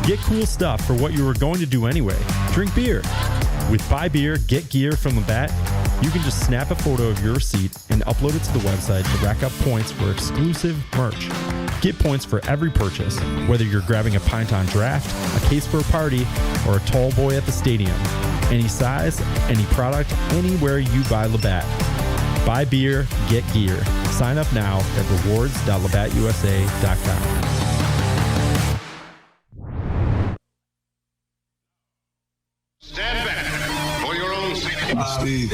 Get cool stuff for what you were going to do anyway. Drink beer. With Buy Beer, Get Gear from Labatt, you can just snap a photo of your receipt and upload it to the website to rack up points for exclusive merch. Get points for every purchase, whether you're grabbing a pint on draft, a case for a party, or a tall boy at the stadium. Any size, any product, anywhere you buy Labatt. Buy beer, get gear. Sign up now at rewards.labattusa.com. Stand back for your own safety. Steve,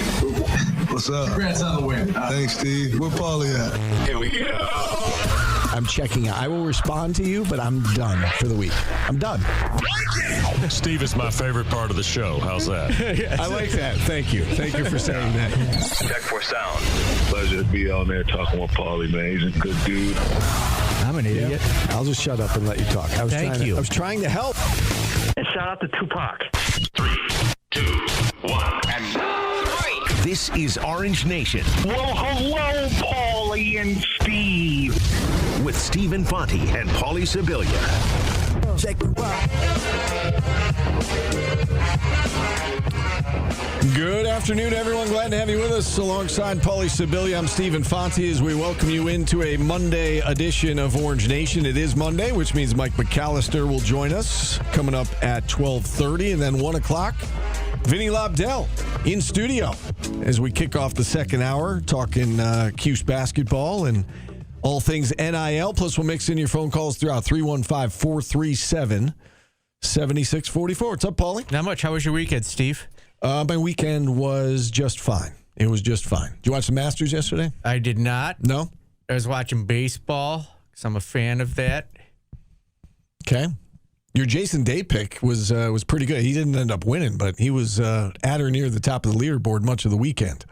what's up? Congrats on the win. Thanks, Steve. Where Paulie at? Here we go. I'm checking out. I will respond to you, but I'm done for the week. I'm done. Steve is my favorite part of the show. How's that? Yes. I like that. Thank you. Thank you for saying that. Check for sound. Pleasure to be on there talking with Paulie, man. He's a good dude. I'm an idiot. I'll just shut up and let you talk. I was trying to help. And shout out to Tupac. 3, 2, 1, and This is Orange Nation. Well, hello, Paulie and Steve. With Stephen Fonte and Paulie Sibilia. Check it out. Good afternoon, everyone. Glad to have you with us. Alongside Paulie Sibilia, I'm Stephen Fonte as we welcome you into a Monday edition of Orange Nation. It is Monday, which means Mike McAllister will join us coming up at 12:30, and then 1 o'clock. Vinny Lobdell in studio as we kick off the second hour, talking Cuse basketball and all things NIL. Plus, we'll mix in your phone calls throughout 315-437-7644. What's up, Paulie? Not much. How was your weekend, Steve? My weekend was just fine. It was just fine. Did you watch the Masters yesterday? I did not. No? I was watching baseball because I'm a fan of that. Okay. Your Jason Day pick was pretty good. He didn't end up winning, but he was at or near the top of the leaderboard much of the weekend.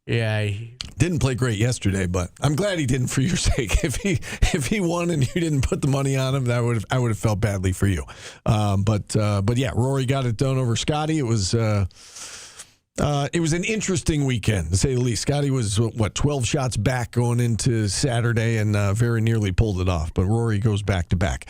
Yeah, didn't play great yesterday, but I'm glad he didn't for your sake. If he won and you didn't put the money on him, I would have felt badly for you. But yeah, Rory got it done over Scotty. It was an interesting weekend to say the least. Scotty was 12 shots back going into Saturday and very nearly pulled it off. But Rory goes back to back.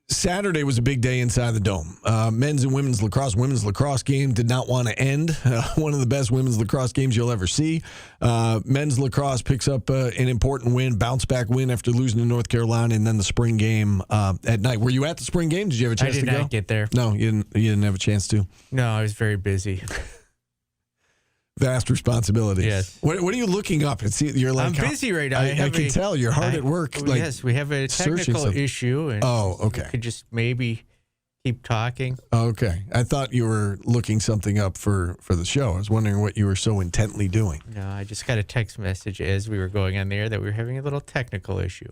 Saturday was a big day inside the Dome. Men's and women's lacrosse game did not want to end. One of the best women's lacrosse games you'll ever see. Men's lacrosse picks up an important win, bounce-back win after losing to North Carolina, and then the spring game at night. Were you at the spring game? Did you have a chance to go? I did not get there. No, you didn't have a chance to? No, I was very busy. Vast responsibilities. Yes. What are you looking up? You're like, I'm busy right now. I can tell you're hard at work. Yes, we have a technical issue. And okay. We could just maybe keep talking. Okay. I thought you were looking something up for the show. I was wondering what you were so intently doing. No, I just got a text message as we were going on there that we were having a little technical issue.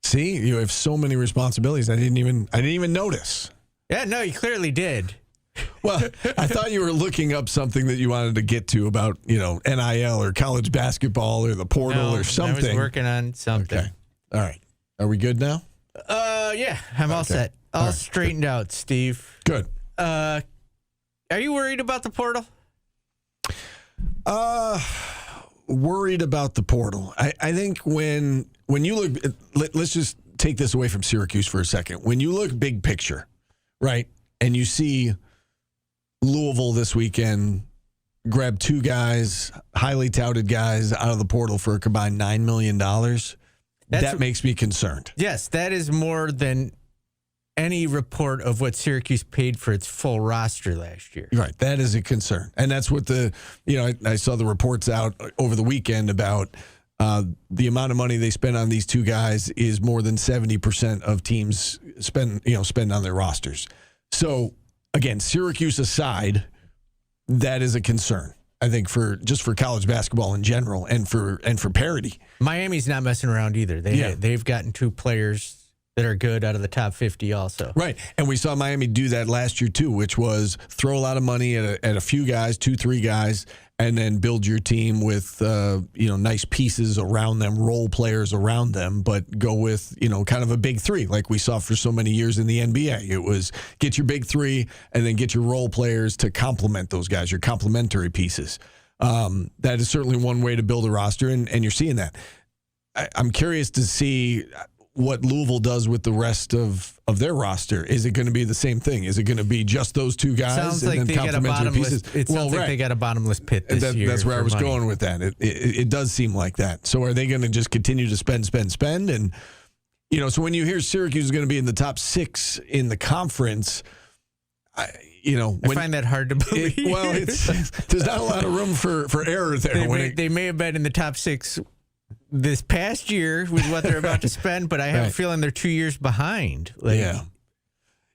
See, you have so many responsibilities. I didn't even notice. Yeah, no, you clearly did. Well, I thought you were looking up something that you wanted to get to about, NIL or college basketball or the portal or something. I was working on something. Okay. All right. Are we good now? Yeah, I'm all set. All straightened out, Steve. Good. Are you worried about the portal? Worried about the portal. I think when you look, let's just take this away from Syracuse for a second. When you look big picture, right, and you see Louisville this weekend grab two guys, highly touted guys, out of the portal for a combined $9 million. That makes me concerned. Yes, that is more than any report of what Syracuse paid for its full roster last year. Right, that is a concern. And that's what I saw the reports out over the weekend about the amount of money they spend on these two guys is more than 70% of teams spend on their rosters. So, again, Syracuse aside, that is a concern, I think, for college basketball in general and for parity. Miami's not messing around either. They've gotten two players that are good out of the top 50 also. Right. And we saw Miami do that last year too, which was throw a lot of money at a few guys, 2-3 guys, and then build your team with nice pieces around them, role players around them, but go with kind of a big three like we saw for so many years in the NBA. It was get your big three and then get your role players to complement those guys, your complementary pieces. That is certainly one way to build a roster, and you're seeing that. I'm curious to see what Louisville does with the rest of their roster. Is it going to be the same thing? Is it going to be just those two guys? Sounds and like then they got a complementary bottomless. pieces? It sounds like they got a bottomless pit this year. That's where I was money. going with that. It does seem like that. So are they going to just continue to spend? And, so when you hear Syracuse is going to be in the top 6 in the conference, I find that hard to believe. There's not a lot of room for error there. They may have been in the top 6 this past year with what they're about to spend, but I have a feeling they're 2 years behind.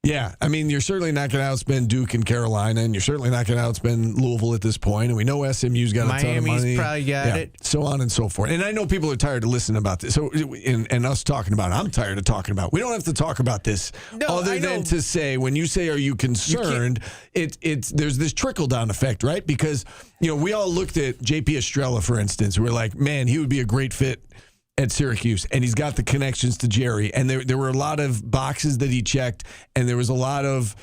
Yeah. I mean, you're certainly not going to outspend Duke and Carolina, and you're certainly not going to outspend Louisville at this point. And we know SMU's got a ton of money. Miami's probably got it. So on and so forth. And I know people are tired of listening about this. So, and us talking about it, I'm tired of talking about it. We don't have to talk about this other than to say, when you say, are you concerned, there's this trickle-down effect, right? Because, we all looked at JP Estrella, for instance. We're like, man, he would be a great fit at Syracuse, and he's got the connections to Jerry, and there were a lot of boxes that he checked, and there was a lot of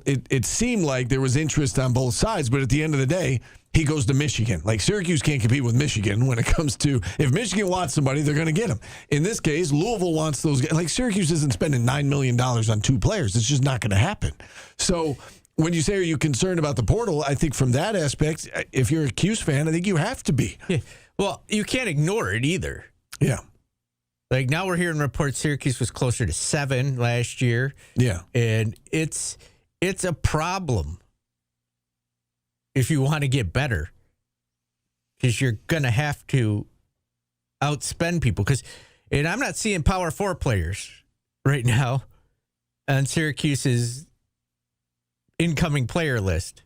it seemed like there was interest on both sides, but at the end of the day, he goes to Michigan. Like, Syracuse can't compete with Michigan when it comes to, if Michigan wants somebody, they're going to get him. In this case, Louisville wants those guys. Like, Syracuse isn't spending $9 million on 2 players. It's just not going to happen. So when you say, are you concerned about the portal, I think from that aspect, if you're a Cuse fan, I think you have to be. Yeah. Well, you can't ignore it either. Yeah. Like, now we're hearing reports Syracuse was closer to 7 last year. Yeah. And it's a problem if you want to get better, because you're going to have to outspend people. And I'm not seeing Power 4 players right now on Syracuse's incoming player list.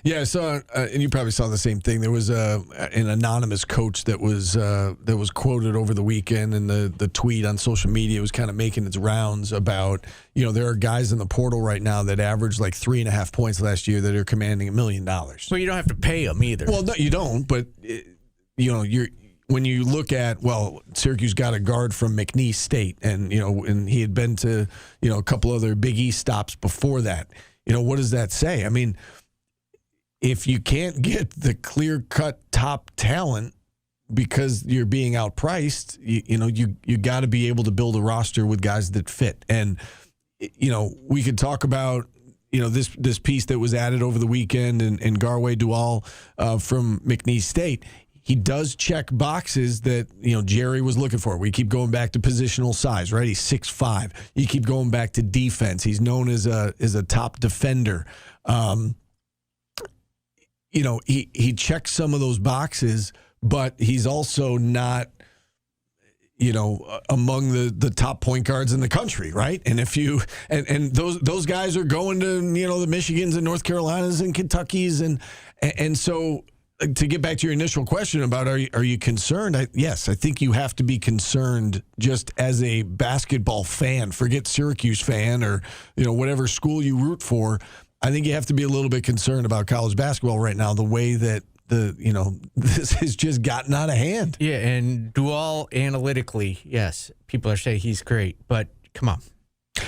Yeah, I saw, and you probably saw the same thing. There was an anonymous coach that was quoted over the weekend, and the tweet on social media was kind of making its rounds about, there are guys in the portal right now that averaged like 3.5 points last year that are commanding $1 million. Well, you don't have to pay them either. Well, no, you don't. But when you look at, Syracuse got a guard from McNeese State, and and he had been to a couple other Big East stops before that. What does that say? I mean, if you can't get the clear-cut top talent because you're being outpriced, you got to be able to build a roster with guys that fit. And we could talk about this piece that was added over the weekend and Garwey Dual from McNeese State. He does check boxes that Jerry was looking for. We keep going back to positional size, right? He's 6'5". You keep going back to defense. He's known as a top defender. He checks some of those boxes, but he's also not, among the top point guards in the country, right? And if you and those guys are going to the Michigans and North Carolinas and Kentuckys and so to get back to your initial question about are you concerned? Yes, I think you have to be concerned just as a basketball fan. Forget Syracuse fan or whatever school you root for. I think you have to be a little bit concerned about college basketball right now, the way that this has just gotten out of hand. Yeah, and Dual analytically, yes, people are saying he's great, but come on.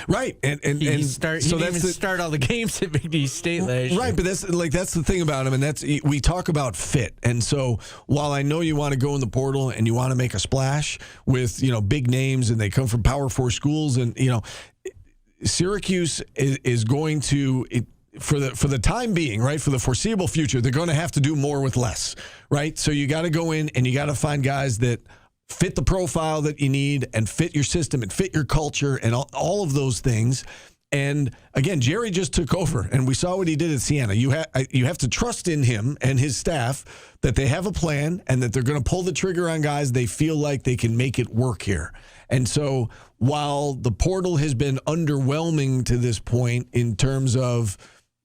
Right. And he didn't even start all the games at McNeese State last year. Right, but that's the thing about him, and we talk about fit. And so while I know you want to go in the portal and you want to make a splash with, big names and they come from Power 4 schools and, Syracuse is going to for the time being, right, for the foreseeable future, they're going to have to do more with less, right? So you got to go in and you got to find guys that fit the profile that you need and fit your system and fit your culture and all of those things. And again, Jerry just took over, and we saw what he did at Siena. You have to trust in him and his staff that they have a plan and that they're going to pull the trigger on guys they feel like they can make it work here. And so while the portal has been underwhelming to this point in terms of,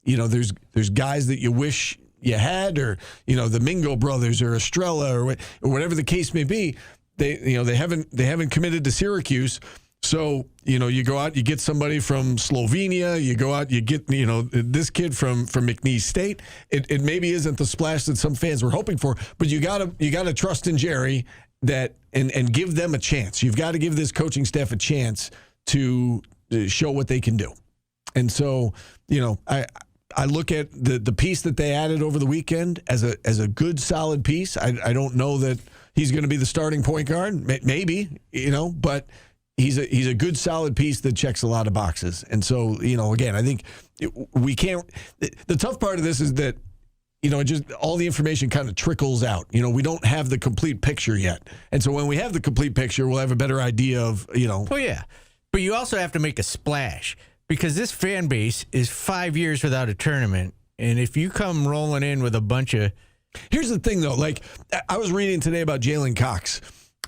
there's guys that you wish you had, or, the Mingo brothers or Estrella or whatever the case may be, they haven't committed to Syracuse. So, you go out, you get somebody from Slovenia, you go out, you get, this kid from McNeese State. It maybe isn't the splash that some fans were hoping for, but you gotta trust in Jerry that and give them a chance. You've got to give this coaching staff a chance to show what they can do. And so, I look at the piece that they added over the weekend as a good, solid piece. I don't know that, he's going to be the starting point guard? Maybe, but he's a good, solid piece that checks a lot of boxes. And so, again, I think we can't. The tough part of this is that, just all the information kind of trickles out. We don't have the complete picture yet. And so when we have the complete picture, we'll have a better idea of, Well, yeah. But you also have to make a splash because this fan base is 5 years without a tournament. And if you come rolling in with a bunch of... Here's the thing, though. Like, I was reading today about Jalen Cox,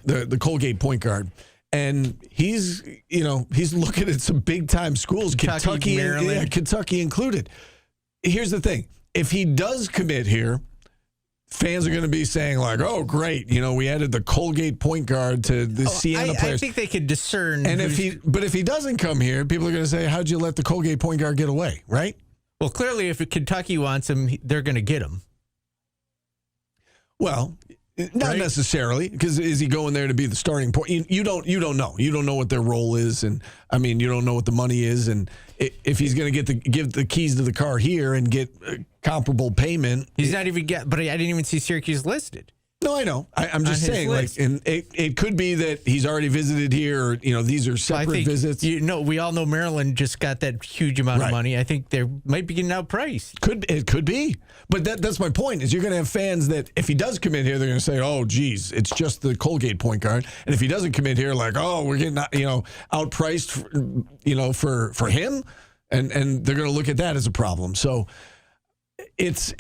the Colgate point guard. And he's looking at some big-time schools, Kentucky, Maryland. Kentucky included. Here's the thing. If he does commit here, fans are going to be saying, like, oh, great, we added the Colgate point guard to the Siena players. I think they could discern. And if he doesn't come here, people are going to say, how'd you let the Colgate point guard get away, right? Well, clearly, if Kentucky wants him, they're going to get him. Well, not necessarily, because is he going there to be the starting point? You don't know. You don't know what their role is, and you don't know what the money is, and if he's going to give the keys to the car here and get comparable payment, he's not even But I didn't even see Syracuse listed. No, I know. I'm just saying, and it could be that he's already visited here, or these are separate visits. We all know Maryland just got that huge amount of money. I think they might be getting outpriced. It could be, but that's my point. Is you're going to have fans that if he does come in here, they're going to say, "Oh, geez, it's just the Colgate point guard," and if he doesn't come in here, like, "Oh, we're getting outpriced, for him," and they're going to look at that as a problem. So. It's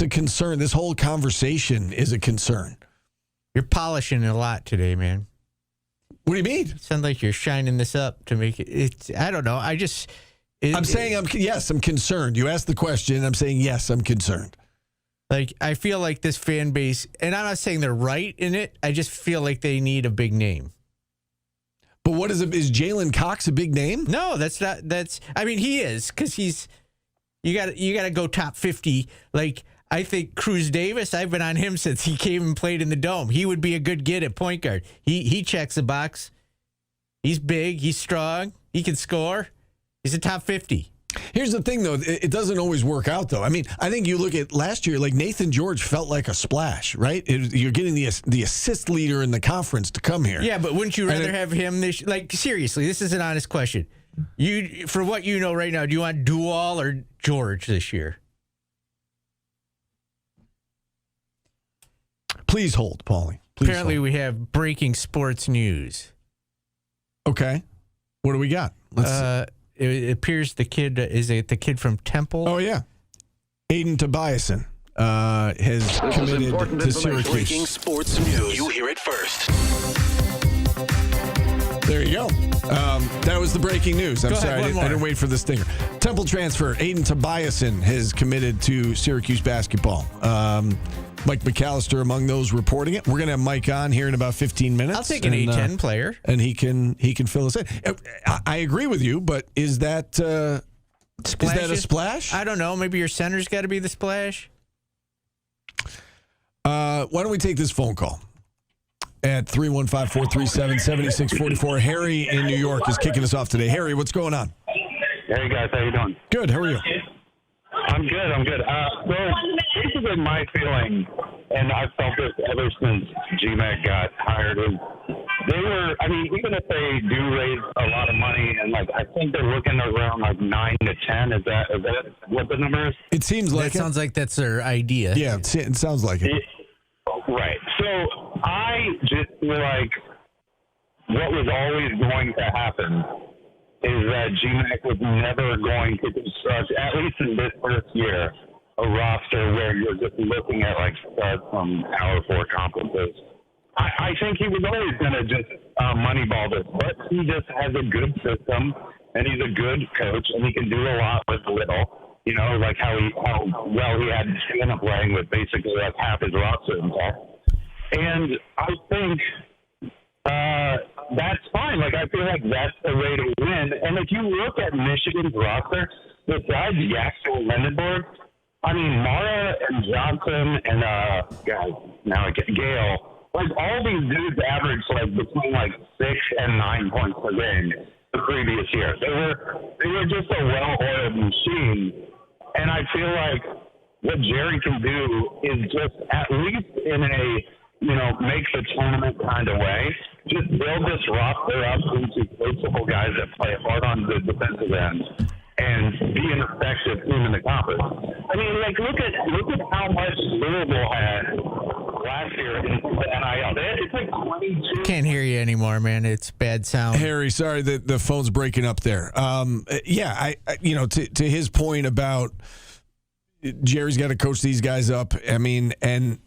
a concern. This whole conversation is a concern. You're polishing a lot today, man. What do you mean? It sounds like you're shining this up to make it. I don't know. I'm saying I'm concerned. You asked the question. I'm saying yes, I'm concerned. Like, I feel like this fan base, and I'm not saying they're right in it. I just feel like they need a big name. But what is Jalen Cox a big name? No, that's not. He is, because he's. You got to go top 50. Like, I think Cruz Davis, I've been on him since he came and played in the Dome. He would be a good get at point guard. He checks the box. He's big. He's strong. He can score. He's a top 50. Here's the thing, though. It doesn't always work out, though. I think you look at last year, like Nathan George felt like a splash, right? You're getting the assist leader in the conference to come here. Yeah, but wouldn't you rather have him this? Like, seriously, this is an honest question. For what you know right now, do you want Dual or George this year? Please hold, Paulie. Apparently, we have breaking sports news. Okay. What do we got? It appears the kid from Temple? Oh, yeah. Aiden Tobiasen has committed to Syracuse. Breaking sports news. You hear it first. There you go. That was the breaking news. I'm sorry, I didn't wait for the stinger. Temple transfer, Aiden Tobiasen has committed to Syracuse basketball. Mike McAllister among those reporting it. We're going to have Mike on here in about 15 minutes. I'll take an A10 player. And he can fill us in. I agree with you, but is that a splash? I don't know. Maybe your center's got to be the splash. Why don't we take this phone call? At 315-437-7644. Harry in New York is kicking us off today. Harry, what's going on? Hey, guys. How you doing? Good. How are you? I'm good. So basically my feeling, and I've felt this ever since GMAC got hired, is even if they do raise a lot of money, and I think they're looking around 9 to 10. Is that what the number is? It seems like sounds like that's their idea. Yeah, it sounds like it. Right. So I just feel like what was always going to happen is that GMAC was never going to construct, at least in this first year, a roster where you're just looking at studs from Power 4 conferences. I think he was always going to just moneyball this, but he just has a good system, and he's a good coach, and he can do a lot with little. How well he had Siena playing with basically half his roster intact. And I think that's fine. I feel like that's the way to win. And if you look at Michigan's roster, besides Yaxel and Lindenberg, Mara and Johnson and Gale, all these dudes averaged between 6 and 9 points per game the previous year. They were just a well-oiled machine. And I feel like what Jerry can do is just, at least in a make the tournament kind of way. Just build this roster up into capable guys that play hard on the defensive end and be an effective team in the conference. I mean, look at how much Louisville had last year in the NIL. It's like 22. Can't hear you anymore, man. It's bad sound. Harry, sorry that the phone's breaking up there. To his point about Jerry's got to coach these guys up. I mean, and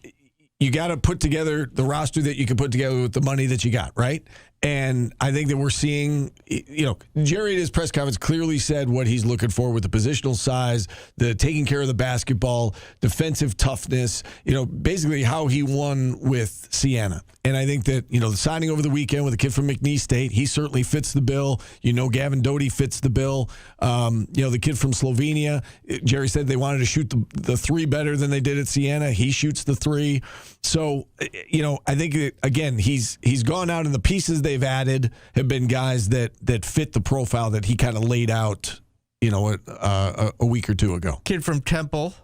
you got to put together the roster that you can put together with the money that you got, right? And I think that we're seeing, Jerry at his press conference clearly said what he's looking for with the positional size, the taking care of the basketball, defensive toughness, basically how he won with Siena. And I think that, the signing over the weekend with a kid from McNeese State, he certainly fits the bill. Gavin Doty fits the bill. The kid from Slovenia, Jerry said they wanted to shoot the three better than they did at Siena. He shoots the three. So, I think that, again, he's gone out, and the pieces they've added have been guys that fit the profile that he kind of laid out, a week or two ago. Kid from Temple,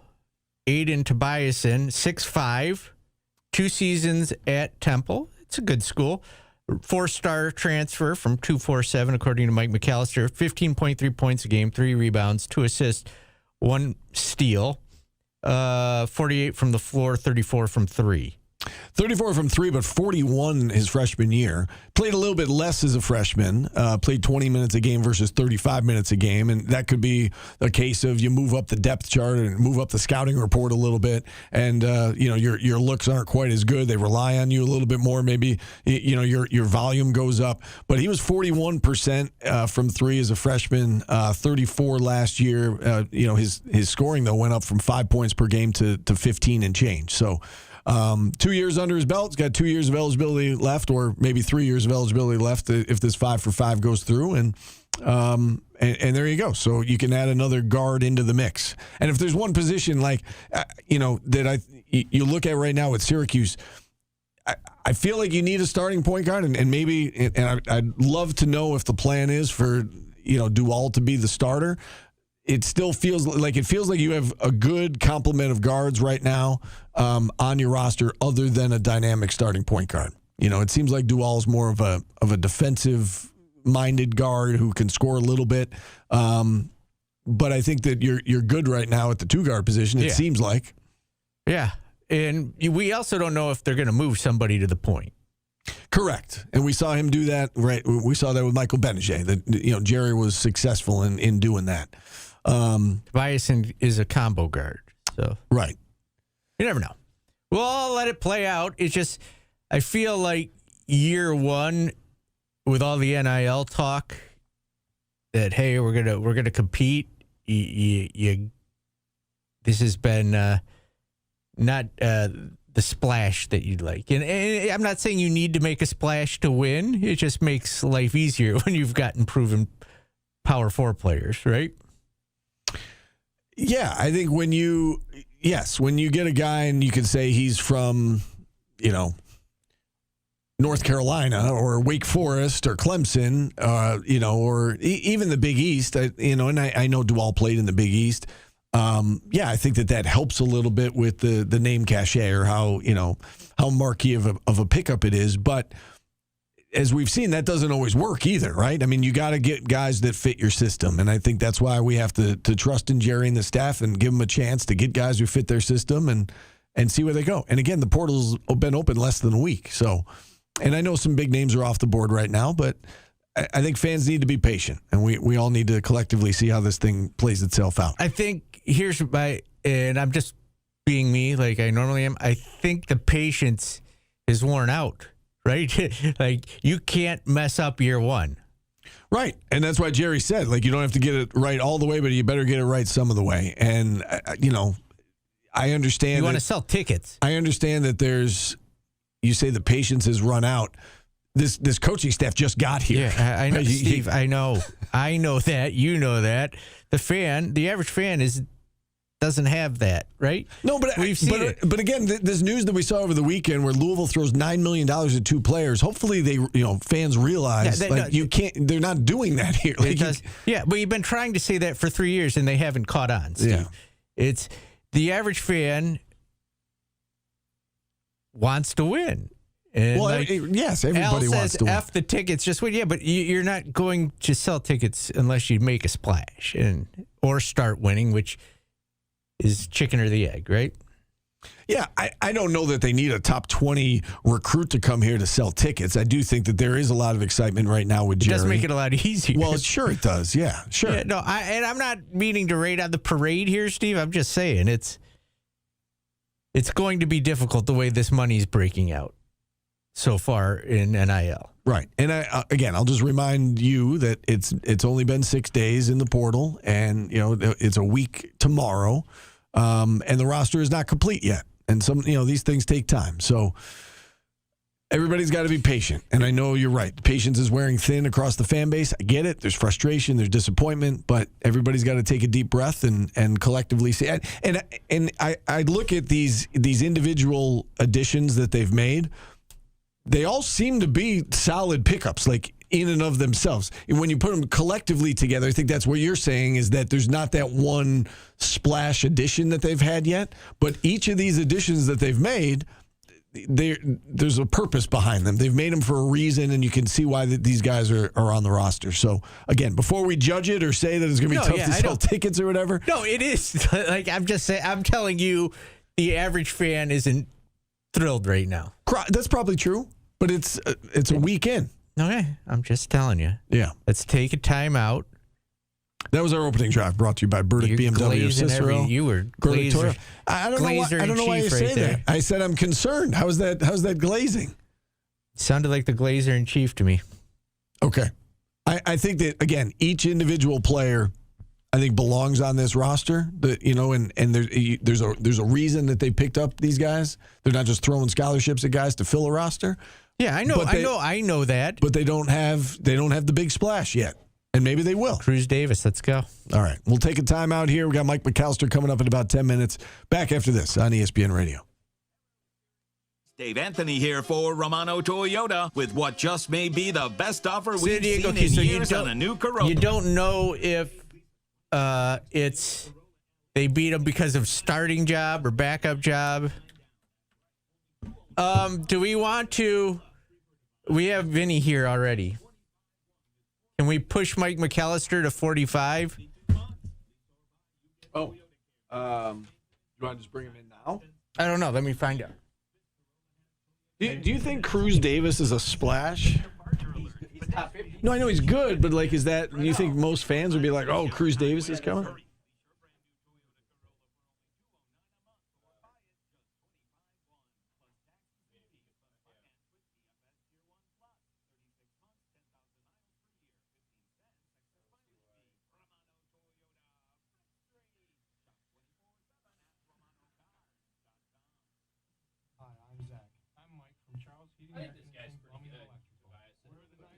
Aiden Tobiasen, 6'5", 2 seasons at Temple. It's a good school. 4-star transfer from 247, according to Mike McAllister. 15.3 points a game, 3 rebounds, 2 assists, 1 steal. 48 from the floor, 34 from 3. 34 from 3, but 41 his freshman year. Played a little bit less as a freshman. Played 20 minutes a game versus 35 minutes a game. And that could be a case of you move up the depth chart and move up the scouting report a little bit. And, your looks aren't quite as good. They rely on you a little bit more. Maybe, your volume goes up. But he was 41% from 3 as a freshman, 34 last year. His scoring, though, went up from 5 points per game to 15 and change. So, 2 years under his belt. He's got 2 years of eligibility left, or maybe 3 years of eligibility left if this 5-for-5 goes through. And there you go. So you can add another guard into the mix. And if there's one position that you look at right now with Syracuse, I feel like you need a starting point guard, and maybe, and I'd love to know if the plan is for Dual to be the starter. It still feels like you have a good complement of guards right now on your roster, other than a dynamic starting point guard. It seems like Dual is more of a defensive-minded guard who can score a little bit. But I think that you're good right now at the 2-guard position. It seems like. Yeah, and we also don't know if they're going to move somebody to the point. Correct, and we saw him do that. Right, we saw that with Michael Benajay. That Jerry was successful in doing that. Tobiasen is a combo guard, so right. You never know. We'll all let it play out. It's just, I feel like year one, with all the NIL talk, that hey, we're gonna compete. This has been not the splash that you'd like, and I'm not saying you need to make a splash to win. It just makes life easier when you've gotten proven Power 4 players, right? Yeah, I think when you get a guy and you can say he's from, North Carolina or Wake Forest or Clemson, or even the Big East, and I know Dual played in the Big East. I think that helps a little bit with the name cachet, or how marquee of a pickup it is. But as we've seen, that doesn't always work either, right? I mean, you got to get guys that fit your system. And I think that's why we have to trust in Jerry and the staff and give them a chance to get guys who fit their system and see where they go. And again, the portal's been open less than a week. So, and I know some big names are off the board right now, but I think fans need to be patient, and we all need to collectively see how this thing plays itself out. I think and I'm just being me like I normally am. I think the patience is worn out. Right? Like, you can't mess up year one. Right. And that's why Jerry said, you don't have to get it right all the way, but you better get it right some of the way. And, I understand. You want to sell tickets. I understand that you say the patience has run out. This coaching staff just got here. Yeah, I know, Steve. I know that. You know that. The average fan doesn't have that, right? No, but we've seen it. But again, this news that we saw over the weekend, where Louisville throws $9 million at 2 players. Hopefully, fans realize you can't. They're not doing that here. But you've been trying to say that for 3 years, and they haven't caught on. Steve. Yeah, it's the average fan wants to win. And well, yes, everybody Al wants says to win. F the tickets, just win. Yeah, but you're not going to sell tickets unless you make a splash or start winning, which is chicken or the egg, right? Yeah, I don't know that they need a top 20 recruit to come here to sell tickets. I do think that there is a lot of excitement right now with Jerry. It does make it a lot easier. Well, sure it does. Yeah, sure. Yeah, no, I'm not meaning to raid on the parade here, Steve. I'm just saying it's going to be difficult the way this money's breaking out so far in NIL. Right. And again, I'll just remind you that it's only been 6 days in the portal, and it's a week tomorrow, and the roster is not complete yet. And these things take time. So everybody's got to be patient. And I know you're right. Patience is wearing thin across the fan base. I get it. There's frustration. There's disappointment. But everybody's got to take a deep breath and collectively see. And I look at these individual additions that they've made. They all seem to be solid pickups, like in and of themselves. And when you put them collectively together, I think that's what you're saying, is that there's not that one splash addition that they've had yet. But each of these additions that they've made, there's a purpose behind them. They've made them for a reason, and you can see why these guys are on the roster. So, again, before we judge it or say that it's going to be tough to sell tickets or whatever. No, it is. Like, I'm just saying, I'm telling you, the average fan isn't thrilled right now. That's probably true, but it's a weekend. Okay, I'm just telling you. Yeah. Let's take a time out. That was our opening drive, brought to you by Burdick BMW Cicero. You were glazer. I don't know why you say that. I said I'm concerned. How's that glazing? Sounded like the glazer in chief to me. Okay. I think that, again, each individual player, I think, belongs on this roster. And there's a reason that they picked up these guys. They're not just throwing scholarships at guys to fill a roster. Yeah, I know that. But they don't have the big splash yet. And maybe they will. Cruz Davis, let's go. All right. We'll take a time out here. We got Mike McAllister coming up in about 10 minutes. Back after this on ESPN Radio. Dave Anthony here for Romano Toyota with what just may be the best offer we've seen in years on a new Corolla. You don't know if they beat them because of starting job or backup job. Do we want to? We have Vinny here already. Can we push Mike McAllister to 45? Oh, you want to just bring him in now? I don't know. Let me find out. Do you think Cruz Davis is a splash? No, I know he's good, but like, you think most fans would be like, "Oh, Cruz Davis is coming"?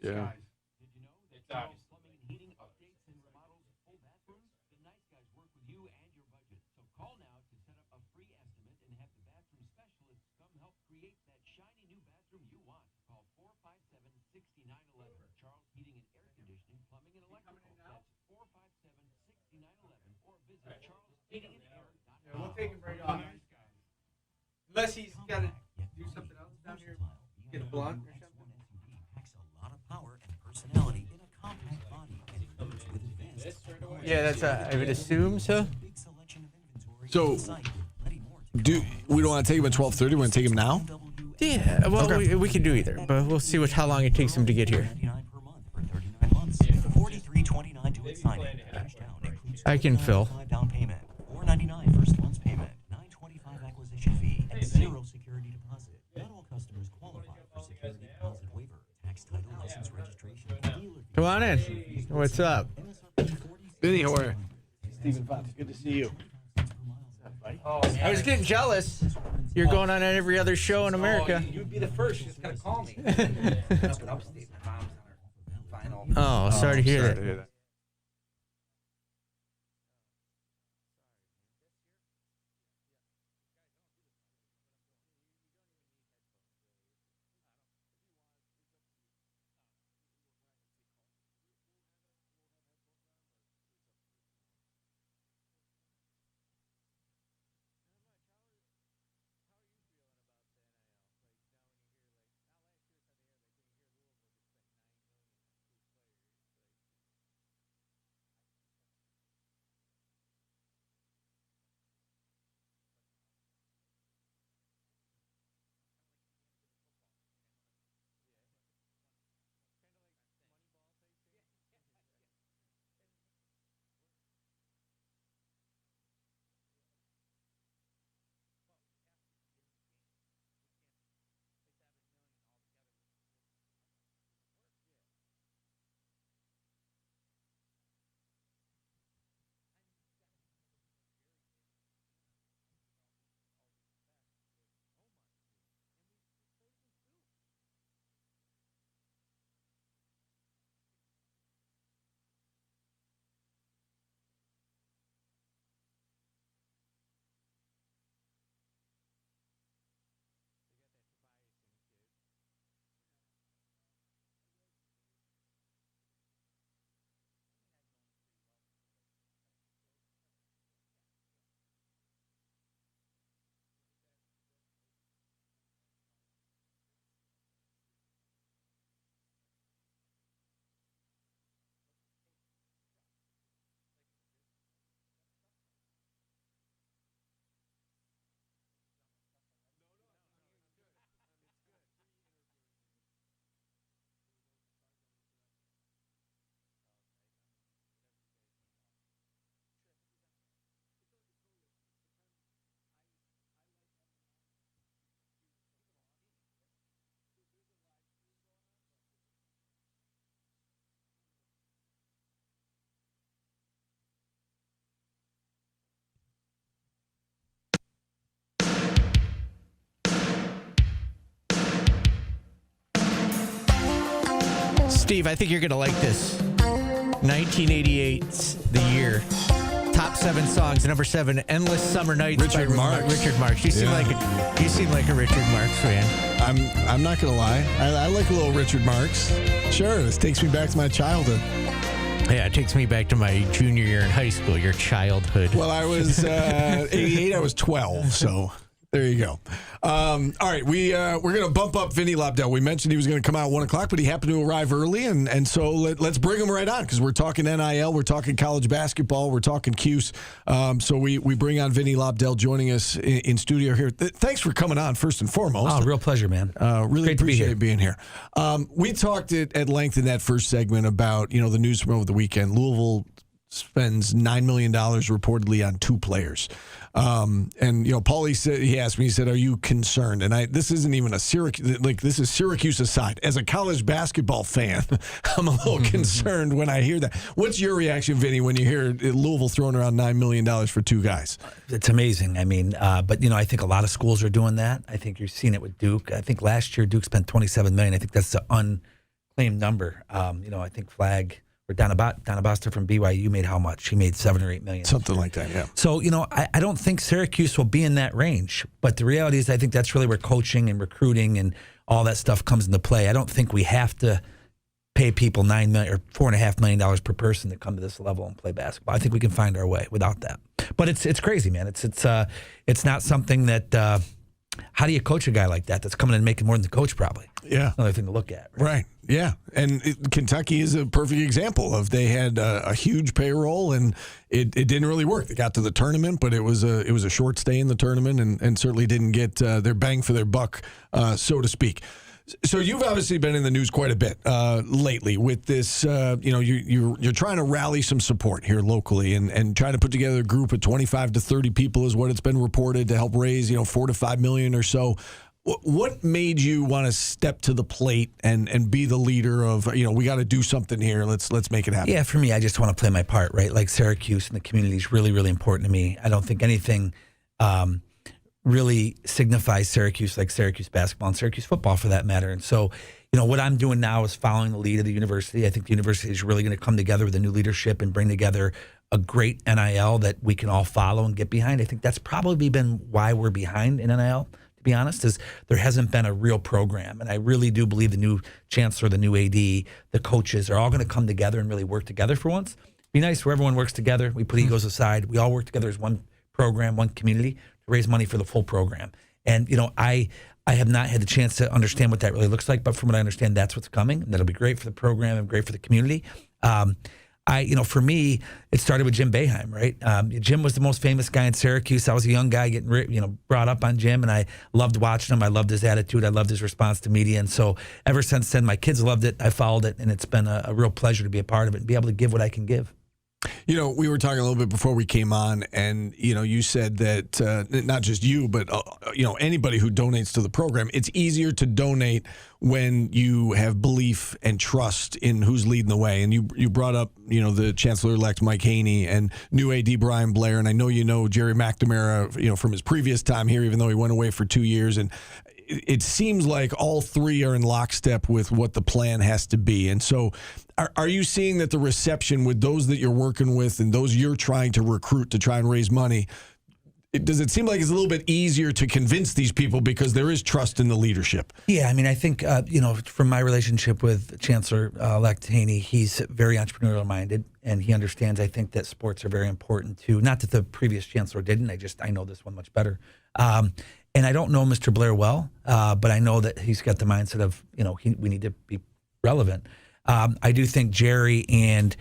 Yeah. Did you know that Charles Plumbing and Heating updates and remodels full bathrooms? The nice guys work with you and your budget. So call now to set up a free estimate and have the bathroom specialists come help create that shiny new bathroom you want. Call 457-6911. Charles Heating and Air Conditioning, Plumbing and Electrical. That's 457-6911. Or visit charlesheatingandair.com. We'll take him right off. Unless he's got to do something else down here. Get a blunt or something. Personality in a compact body and comes with advanced technology. Yeah, that's I would assume so. So, we don't want to take him at 12:30. We want to take him now. Yeah, well, okay. we can do either, but we'll see how long it takes him to get here. $43.29 to its signing. Cash down includes I can fill. down payment, $4.99 first month's payment, $9.25 acquisition fee, and 0 security deposit. Not all customers qualify for security deposit waiver. Tax title license registration. Come on in. What's up? Vinny, how are you? Stephen Fox, good to see you. I was getting jealous. You're going on every other show in America. You'd be the first. You just gotta call me. Oh, sorry to hear that. Steve, I think you're going to like this. 1988's the year. Top 7 songs. Number 7, Endless Summer Nights. Richard Marx. Richard Marx. You seem like a Richard Marx fan. I'm not gonna lie. I like a little Richard Marx. Sure, this takes me back to my childhood. Yeah, it takes me back to my junior year in high school. Your childhood. Well, I was 88. I was 12. So there you go. All right, we're going to bump up Vinny Lobdell. We mentioned he was going to come out at 1 o'clock, but he happened to arrive early, and so let's bring him right on because we're talking NIL, we're talking college basketball, we're talking Cuse. So we bring on Vinny Lobdell joining us in studio here. Thanks for coming on, first and foremost. Oh, real pleasure, man. Really Great appreciate to be being here. We talked at length in that first segment about the news from over the weekend. Louisville spends $9 million reportedly on 2 players. And Paulie said, he asked me, he said, "Are you concerned?" And this isn't even a Syracuse, this is Syracuse aside. As a college basketball fan, I'm a little concerned when I hear that. What's your reaction, Vinny, when you hear Louisville throwing around $9 million for 2 guys? It's amazing. I mean, but I think a lot of schools are doing that. I think you've seen it with Duke. I think last year Duke spent $27 million. I think that's an unclaimed number. I think Flag or Donabasta from BYU made how much? He made $7 or $8 million. Something like that, yeah. So, I don't think Syracuse will be in that range. But the reality is I think that's really where coaching and recruiting and all that stuff comes into play. I don't think we have to pay people $9 million or $4.5 million per person to come to this level and play basketball. I think we can find our way without that. But it's crazy, man. It's not something that how do you coach a guy like that that's coming in and making more than the coach probably? Yeah. Another thing to look at. Right. Yeah. And Kentucky is a perfect example of they had a huge payroll and it didn't really work. They got to the tournament, but it was a short stay in the tournament and certainly didn't get their bang for their buck, so to speak. So you've obviously been in the news quite a bit lately with this. You're trying to rally some support here locally and trying to put together a group of 25 to 30 people is what it's been reported to help raise $4 to $5 million or so. What made you want to step to the plate and be the leader of we got to do something here. Let's make it happen. Yeah, for me, I just want to play my part, right? Like Syracuse and the community is really, really important to me. I don't think anything really signifies Syracuse like Syracuse basketball and Syracuse football for that matter. And so, what I'm doing now is following the lead of the university. I think the university is really going to come together with a new leadership and bring together a great NIL that we can all follow and get behind. I think that's probably been why we're behind in NIL, to be honest, is there hasn't been a real program. And I really do believe the new chancellor, the new AD, the coaches are all going to come together and really work together for once. Be nice where everyone works together. We put egos aside. We all work together as one program, one community, to raise money for the full program. And, I have not had the chance to understand what that really looks like, but from what I understand, that's what's coming. And that'll be great for the program and great for the community. For me, it started with Jim Boeheim, right? Jim was the most famous guy in Syracuse. I was a young guy getting, brought up on Jim, and I loved watching him. I loved his attitude. I loved his response to media. And so ever since then, my kids loved it. I followed it, and it's been a real pleasure to be a part of it and be able to give what I can give. We were talking a little bit before we came on, and, you said that not just you, but, anybody who donates to the program, it's easier to donate when you have belief and trust in who's leading the way. And you brought up, the Chancellor-elect Mike Haney and new AD Brian Blair, and I know Jerry McNamara, from his previous time here, even though he went away for 2 years. And it seems like all three are in lockstep with what the plan has to be. And so are you seeing that the reception with those that you're working with and those you're trying to recruit to try and raise money, does it seem like it's a little bit easier to convince these people because there is trust in the leadership? Yeah, I mean, I think, from my relationship with Chancellor-elect Haney, he's very entrepreneurial-minded, and he understands, I think, that sports are very important too. Not that the previous chancellor didn't. I know this one much better. And I don't know Mr. Blair well, but I know that he's got the mindset of, we need to be relevant. I do think Jerry and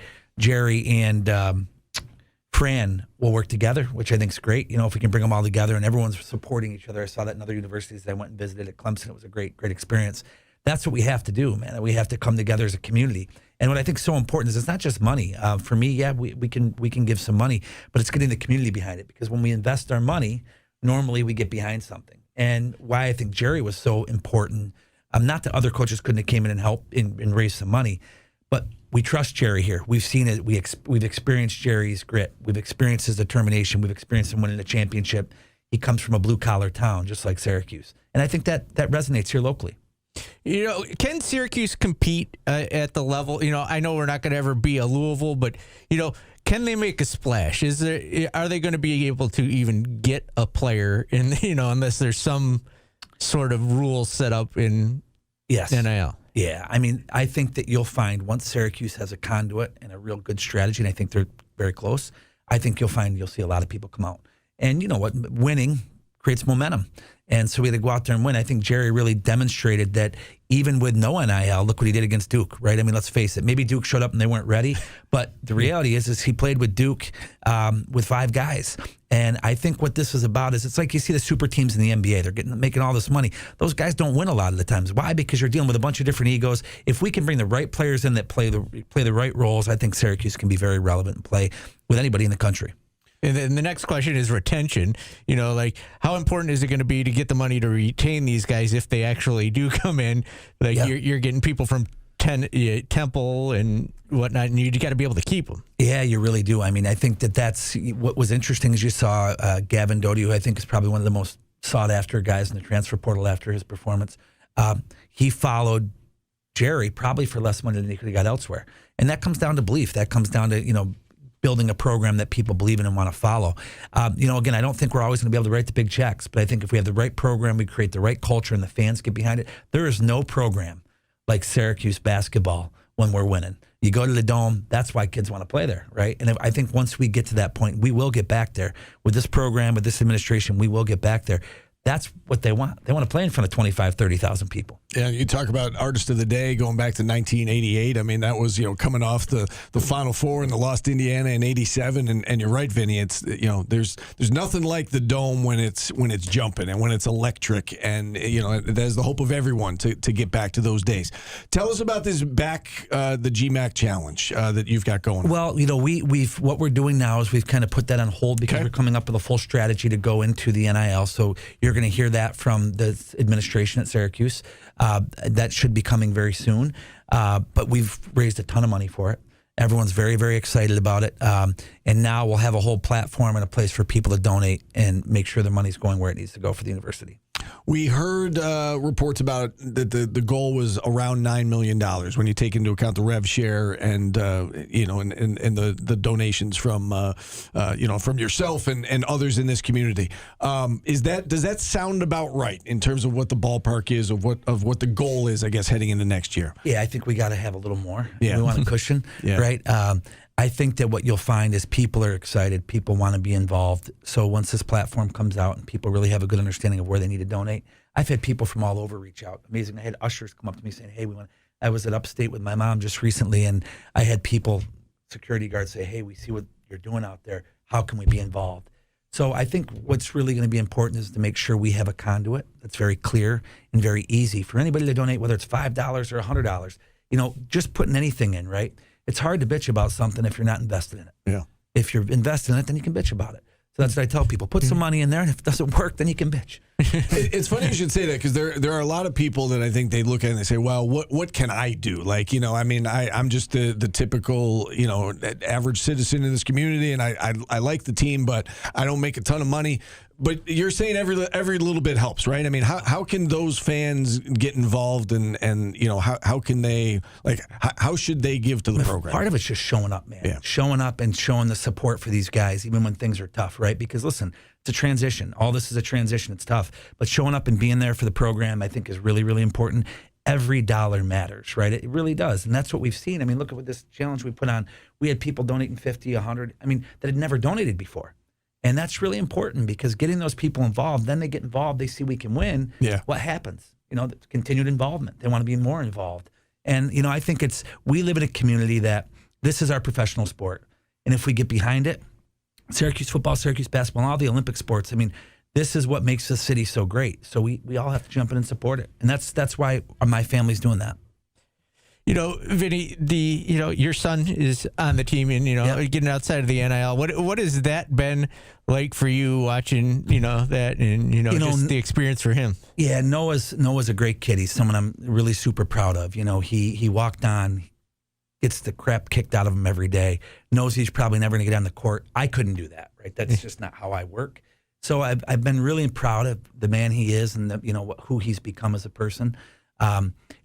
Fran will work together, which I think is great. If we can bring them all together and everyone's supporting each other. I saw that in other universities that I went and visited at Clemson. It was a great, great experience. That's what we have to do, man. We have to come together as a community. And what I think is so important is it's not just money. For me, yeah, we can give some money, but it's getting the community behind it. Because when we invest our money, normally we get behind something. And why I think Jerry was so important, not that other coaches couldn't have came in and helped and raise some money, but we trust Jerry here. We've seen it. We've experienced Jerry's grit. We've experienced his determination. We've experienced him winning a championship. He comes from a blue-collar town, just like Syracuse. And I think that resonates here locally. Can Syracuse compete at the level? I know we're not going to ever be a Louisville, but can they make a splash? Are they going to be able to even get a player in? Unless there's some sort of rule set up in NIL. Yeah, I mean, I think that you'll find once Syracuse has a conduit and a real good strategy, and I think they're very close. I think you'll see a lot of people come out, and you know what, winning creates momentum. And so we had to go out there and win. I think Jerry really demonstrated that even with no NIL, look what he did against Duke, right? I mean, let's face it. Maybe Duke showed up and they weren't ready, but the reality is he played with Duke with 5 guys. And I think what this is about is it's like you see the super teams in the NBA. They're making all this money. Those guys don't win a lot of the times. Why? Because you're dealing with a bunch of different egos. If we can bring the right players in that play the right roles, I think Syracuse can be very relevant and play with anybody in the country. And then the next question is retention. How important is it going to be to get the money to retain these guys if they actually do come in? You're getting people from Temple and whatnot, and you got to be able to keep them. Yeah, you really do. I mean, I think that's what was interesting is you saw Gavin Doty, who I think is probably one of the most sought-after guys in the transfer portal after his performance. He followed Jerry probably for less money than he could have got elsewhere. And that comes down to belief. That comes down to, building a program that people believe in and want to follow. Again, I don't think we're always going to be able to write the big checks, but I think if we have the right program, we create the right culture, and the fans get behind it. There is no program like Syracuse basketball when we're winning. You go to the Dome, that's why kids want to play there, right? And I think once we get to that point, we will get back there. With this program, with this administration, we will get back there. That's what they want. They want to play in front of 25,000, 30,000 people. Yeah, you talk about Artist of the Day going back to 1988. I mean, that was, coming off the Final Four and the lost Indiana in 87. And you're right, Vinny. It's, there's nothing like the Dome when it's jumping and when it's electric. And, there's the hope of everyone to get back to those days. Tell us about this the GMAC Challenge that you've got going. Well, we've what we're doing now is we've kind of put that on hold because we're coming up with a full strategy to go into the NIL. So you're going to hear that from the administration at Syracuse. That should be coming very soon. But we've raised a ton of money for it. Everyone's very, very excited about it. And now we'll have a whole platform and a place for people to donate and make sure their money's going where it needs to go for the university. We heard reports about that the goal was around $9 million when you take into account the rev share and and the donations from from yourself and others in this community. Does that sound about right in terms of what the ballpark is of what the goal is? I guess heading into next year. Yeah, I think we got to have a little more. Yeah, we want a cushion, right? I think that what you'll find is people are excited. People want to be involved. So once this platform comes out and people really have a good understanding of where they need to donate, I've had people from all over reach out. Amazing. I had ushers come up to me saying, hey, I was at Upstate with my mom just recently, and I had people, security guards, say, hey, we see what you're doing out there. How can we be involved? So I think what's really going to be important is to make sure we have a conduit that's very clear and very easy for anybody to donate, whether it's $5 or $100. Just putting anything in, right? It's hard to bitch about something if you're not invested in it. Yeah. If you're invested in it, then you can bitch about it. So that's what I tell people. Put some money in there, and if it doesn't work, then you can bitch. It's funny you should say that because there are a lot of people that I think they look at and they say, well, what can I do? I'm just the typical, average citizen in this community, and I like the team, but I don't make a ton of money. But you're saying every little bit helps, right? I mean, how can those fans get involved and how can they, how should they give to the program? Part of it's just showing up, man. Yeah. Showing up and showing the support for these guys, even when things are tough, right? Because listen, it's a transition. All this is a transition. It's tough. But showing up and being there for the program, I think, is really, really important. Every dollar matters, right? It really does. And that's what we've seen. I mean, look at what this challenge we put on. We had people donating 50, 100, that had never donated before. And that's really important because getting those people involved, then they get involved, they see we can win. Yeah. What happens? Continued involvement. They want to be more involved. And, I think we live in a community that this is our professional sport. And if we get behind it, Syracuse football, Syracuse basketball, all the Olympic sports, this is what makes the city so great. So we all have to jump in and support it. And that's why my family's doing that. Vinny, your son is on the team and, getting outside of the NIL. What has that been like for you watching, that and, just the experience for him? Yeah, Noah's a great kid. He's someone I'm really super proud of. He walked on, gets the crap kicked out of him every day, knows he's probably never going to get on the court. I couldn't do that, right? That's just not how I work. So I've been really proud of the man he is and who he's become as a person.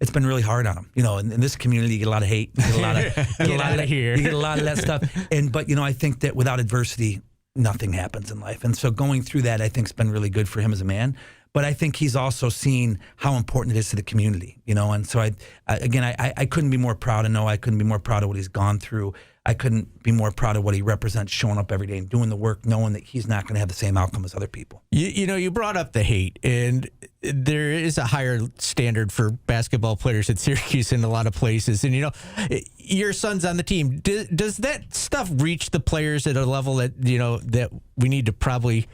it's been really hard on him. You know, in this community, you get a lot of hate. You get a lot of, here. You get a lot of that stuff. But, you know, I think that without adversity, nothing happens in life. And so going through that, I think, has been really good for him as a man. But I think he's also seen how important it is to the community, you know. And so, I couldn't be more proud of Noah. I couldn't be more proud of what he's gone through. I couldn't be more proud of what he represents, showing up every day and doing the work, knowing that he's not going to have the same outcome as other people. You know, you brought up the hate, and there is a higher standard for basketball players at Syracuse in a lot of places. And, you know, your son's on the team. Does that stuff reach the players at a level that, you know, that we need to probably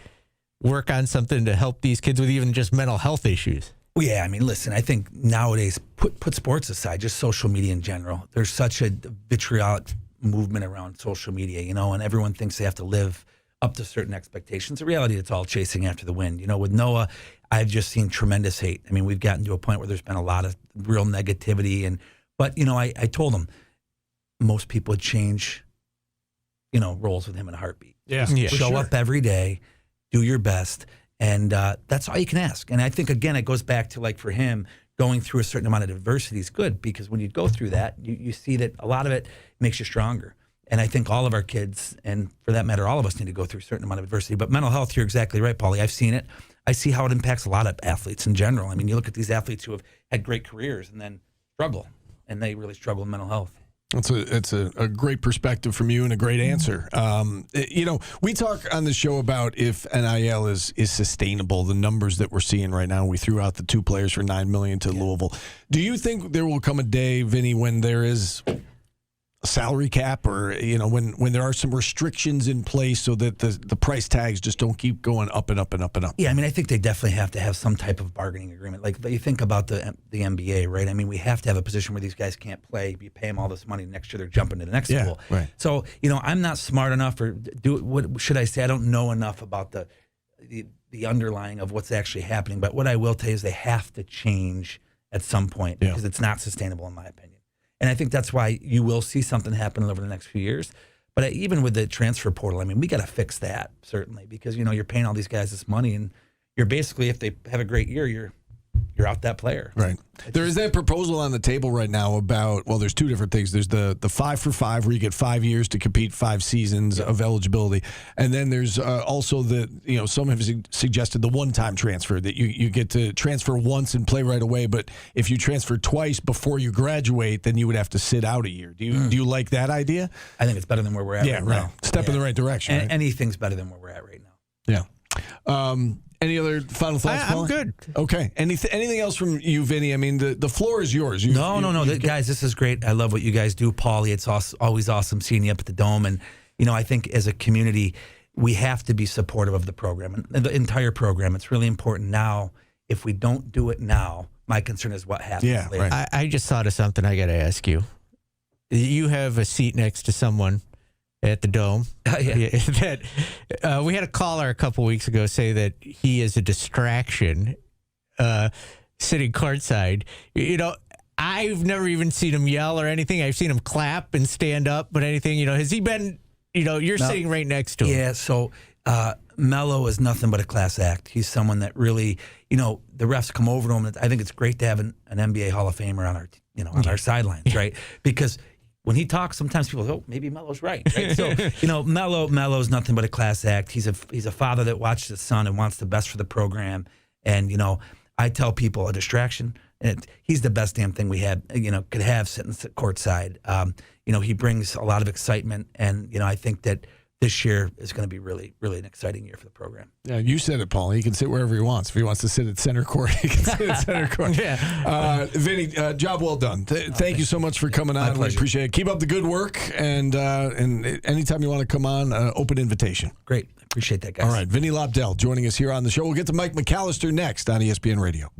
work on something to help these kids with even just mental health issues? Well, yeah, I mean, listen, I think nowadays, put sports aside, just social media in general, there's such a vitriolic movement around social media, you know, and everyone thinks they have to live up to certain expectations. In reality, it's all chasing after the wind. You know, with Noah, I've just seen tremendous hate. I mean, we've gotten to a point where there's been a lot of real negativity. But, you know, I told him most people would change, you know, roles with him in a heartbeat. Yeah. Show up every day, do your best. And that's all you can ask. And I think, again, it goes back to, like, for him, going through a certain amount of adversity is good, because when you go through that, you see that a lot of it makes you stronger. And I think all of our kids, and for that matter, all of us, need to go through a certain amount of adversity. But mental health, you're exactly right, Paulie. I've seen it. I see how it impacts a lot of athletes in general. I mean, you look at these athletes who have had great careers and then struggle, and they really struggle with mental health. It's a great perspective from you and a great answer. You know, we talk on the show about if NIL is sustainable, the numbers that we're seeing right now. We threw out the 2 players for $9 million to Louisville. Do you think there will come a day, Vinny, when there is a salary cap, or, you know, when there are some restrictions in place so that the price tags just don't keep going up and up and up and up? Yeah, I mean, I think they definitely have to have some type of bargaining agreement. Like, you think about the NBA, right? I mean, we have to have a position where these guys can't play. You pay them all this money, next year they're jumping to the next school. Right. So, you know, I'm not smart enough, or what should I say? I don't know enough about the underlying of what's actually happening. But what I will tell you is they have to change at some point, because it's not sustainable, in my opinion. And I think that's why you will see something happen over the next few years. But even with the transfer portal, I mean, we got to fix that, certainly, because, you know, you're paying all these guys this money, and you're basically, if they have a great year, you're out that player. Right. There is that proposal on the table right now about, well, there's 2 different things. There's the 5 for 5, where you get 5 years to compete, 5 seasons of eligibility. And then there's also you know, some have suggested the one-time transfer, that you get to transfer once and play right away. But if you transfer twice before you graduate, then you would have to sit out a year. Do you like that idea? I think it's better than where we're at right now. Step in the right direction. Right? Anything's better than where we're at right now. Yeah. Any other final thoughts, Paul? I'm good. Okay. Anything else from you, Vinny? I mean, the floor is yours. No. Guys, this is great. I love what you guys do, Paulie. It's always awesome seeing you up at the Dome. And, you know, I think as a community, we have to be supportive of the program, and the entire program. It's really important now. If we don't do it now, my concern is what happens later. Right. I just thought of something I got to ask you. You have a seat next to someone at the Dome. That we had a caller a couple weeks ago say that he is a distraction sitting courtside. You know, I've never even seen him yell or anything. I've seen him clap and stand up, but anything, you know, has he been, you know, you're sitting right next to him. Yeah, so Mello is nothing but a class act. He's someone that really, you know, the refs come over to him. I think it's great to have an NBA Hall of Famer on our, you know, on our sidelines, right? Because when he talks, sometimes people go, oh, maybe Mello's right? So, you know, Mello's nothing but a class act. He's a father that watches his son and wants the best for the program. And, you know, I tell people a distraction, and he's the best damn thing we had, you know, could have sitting courtside. You know, he brings a lot of excitement, and, you know, I think that this year is going to be really, really an exciting year for the program. Yeah, you said it, Paul. He can sit wherever he wants. If he wants to sit at center court, he can sit at center court. Vinny, job well done. Thank you so much for coming on. We appreciate it. Keep up the good work, and anytime you want to come on, open invitation. Great. Appreciate that, guys. All right, Vinny Lobdell joining us here on the show. We'll get to Mike McAllister next on ESPN Radio.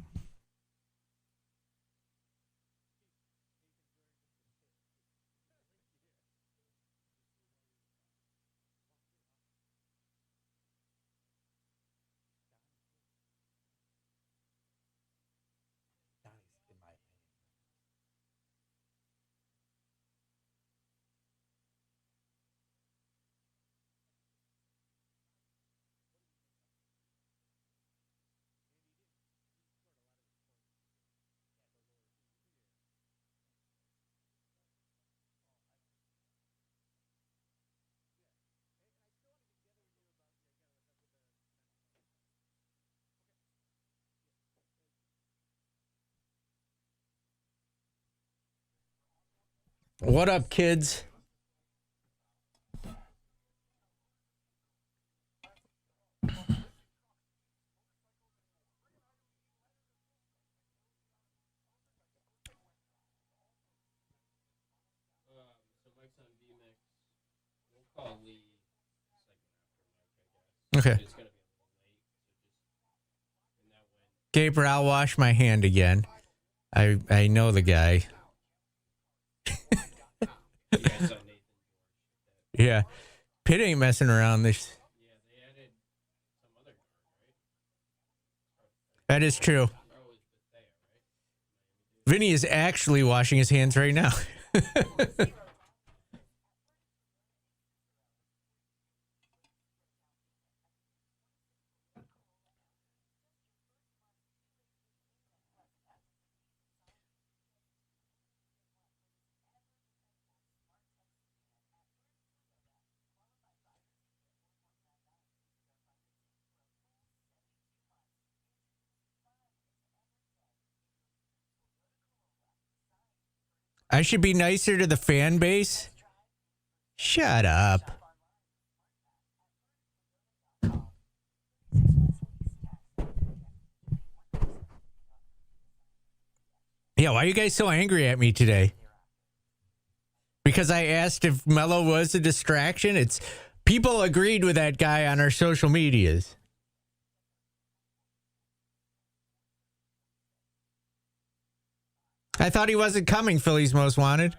What up, kids? Okay. Gabriel, I'll wash my hand again. I know the guy. Yeah. Pitt ain't messing around this. That is true. Vinny is actually washing his hands right now. I should be nicer to the fan base? Shut up. Yeah, why are you guys so angry at me today? Because I asked if Mello was a distraction? It's people agreed with that guy on our social medias. I thought he wasn't coming, Philly's Most Wanted.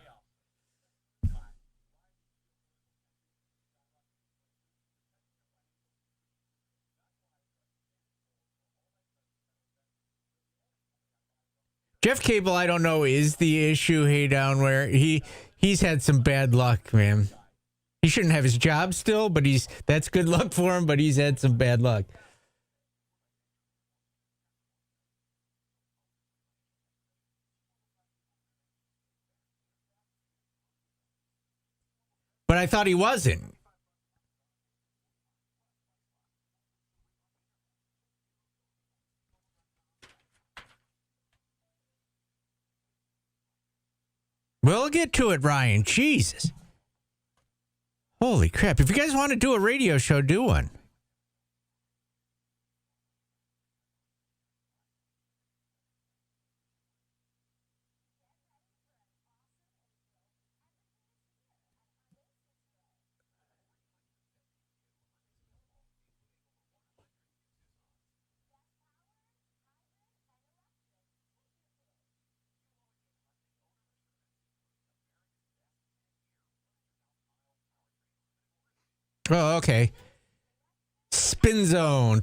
Jeff Cable, I don't know, is the issue, hey, down where he's had some bad luck, man. He shouldn't have his job still, but that's good luck for him, but he's had some bad luck. But I thought he wasn't. We'll get to it, Ryan. Jesus. Holy crap. If you guys want to do a radio show, do one. Oh, okay. Spin zone.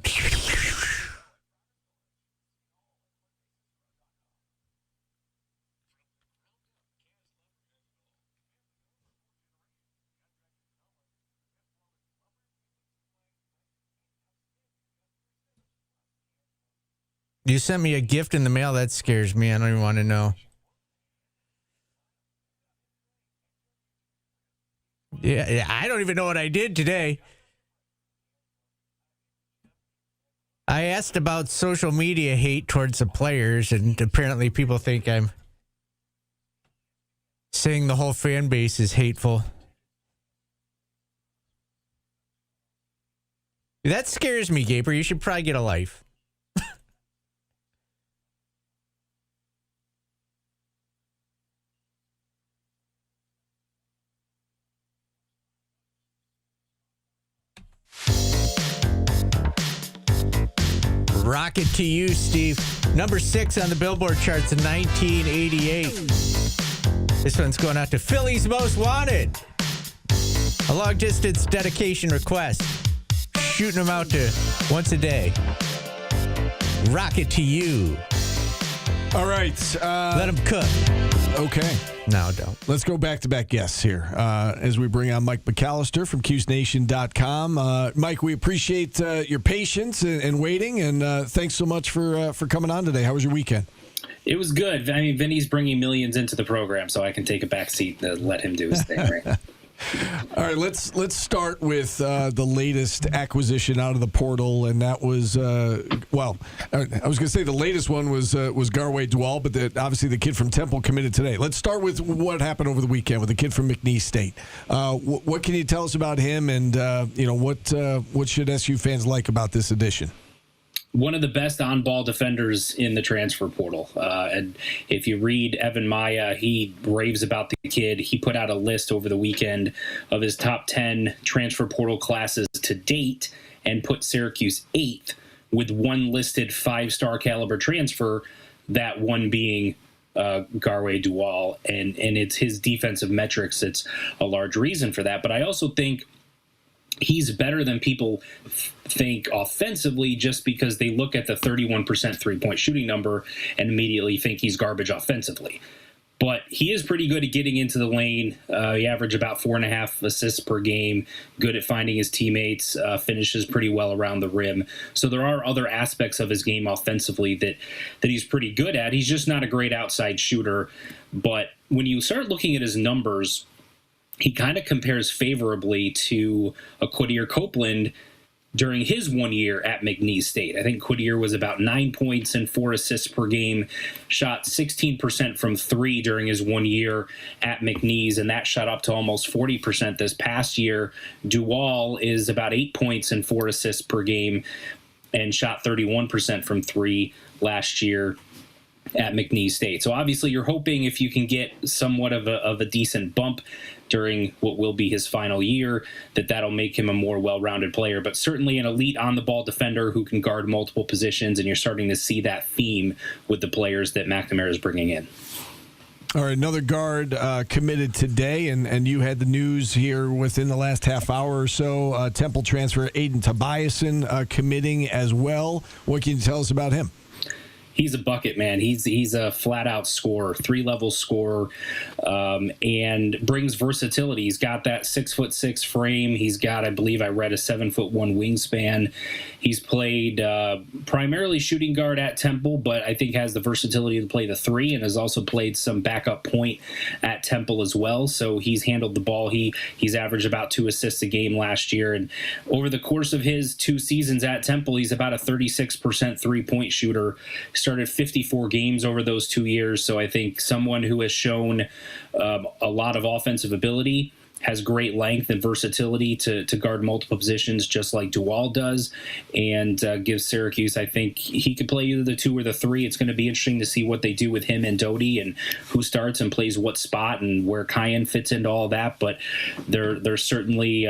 You sent me a gift in the mail. That scares me. I don't even want to know. Yeah, I don't even know what I did today. I asked about social media hate towards the players, and apparently people think I'm saying the whole fan base is hateful. That scares me, Gabriel. You should probably get a life. Rocket to you, Steve. Number 6 on the Billboard charts in 1988. This one's going out to Philly's Most Wanted. A long-distance dedication request. Shooting them out to once a day. Rocket to you. All right. Let them cook. Okay. No, don't. Let's go back-to-back guests here as we bring on Mike McAllister from CuseNation.com. Mike, we appreciate your patience and waiting, and thanks so much for coming on today. How was your weekend? It was good. I mean, Vinny's bringing millions into the program, so I can take a back seat to let him do his thing, right? All right, let's start with the latest acquisition out of the portal, and that was I was going to say the latest one was Garwey Dual, but obviously the kid from Temple committed today. Let's start with what happened over the weekend with the kid from McNeese State. What can you tell us about him, and what should SU fans like about this addition? One of the best on-ball defenders in the transfer portal. And if you read Evan Maya, he raves about the kid. He put out a list over the weekend of his top 10 transfer portal classes to date and put Syracuse 8th with one listed 5-star caliber transfer, that one being Garwey Dual. And it's his defensive metrics that's a large reason for that. But I also think he's better than people think offensively, just because they look at the 31% three-point shooting number and immediately think he's garbage offensively. But he is pretty good at getting into the lane. He averaged about 4.5 assists per game, good at finding his teammates, finishes pretty well around the rim. So there are other aspects of his game offensively that he's pretty good at. He's just not a great outside shooter. But when you start looking at his numbers, he kind of compares favorably to a Quadir Copeland during his 1 year at McNeese State. I think Quadir was about 9 points and 4 assists per game, shot 16% from 3 during his 1 year at McNeese, and that shot up to almost 40% this past year. Dual is about 8 points and 4 assists per game and shot 31% from 3 last year at McNeese State. So obviously you're hoping if you can get somewhat of a decent bump during what will be his final year, that'll make him a more well-rounded player. But certainly an elite on-the-ball defender who can guard multiple positions, and you're starting to see that theme with the players that McNamara is bringing in. All right, another guard committed today, and you had the news here within the last half hour or so. Temple transfer Aiden Tobiasen committing as well. What can you tell us about him? He's a bucket, man. He's a flat-out scorer, 3-level scorer, and brings versatility. He's got that 6'6" frame. He's got, I believe I read, a 7'1" wingspan. He's played primarily shooting guard at Temple, but I think has the versatility to play the 3, and has also played some backup point at Temple as well. So he's handled the ball. He's averaged about 2 assists a game last year, and over the course of his 2 seasons at Temple, he's about a 36% three-point shooter. Started 54 games over those 2 years, so I think someone who has shown a lot of offensive ability, has great length and versatility to guard multiple positions, just like Dual does, and gives Syracuse, I think he could play either the 2 or the 3. It's going to be interesting to see what they do with him and Doty, and who starts and plays what spot, and where Kyan fits into all that. But they're certainly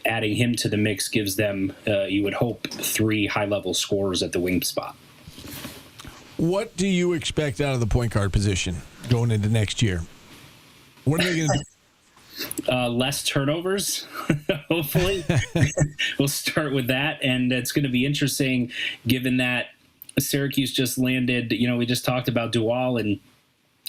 adding him to the mix gives them, you would hope, 3 high-level scorers at the wing spot. What do you expect out of the point guard position going into next year? What are they going to do? Less turnovers, hopefully. We'll start with that, and it's going to be interesting given that Syracuse just landed, we just talked about Dual, and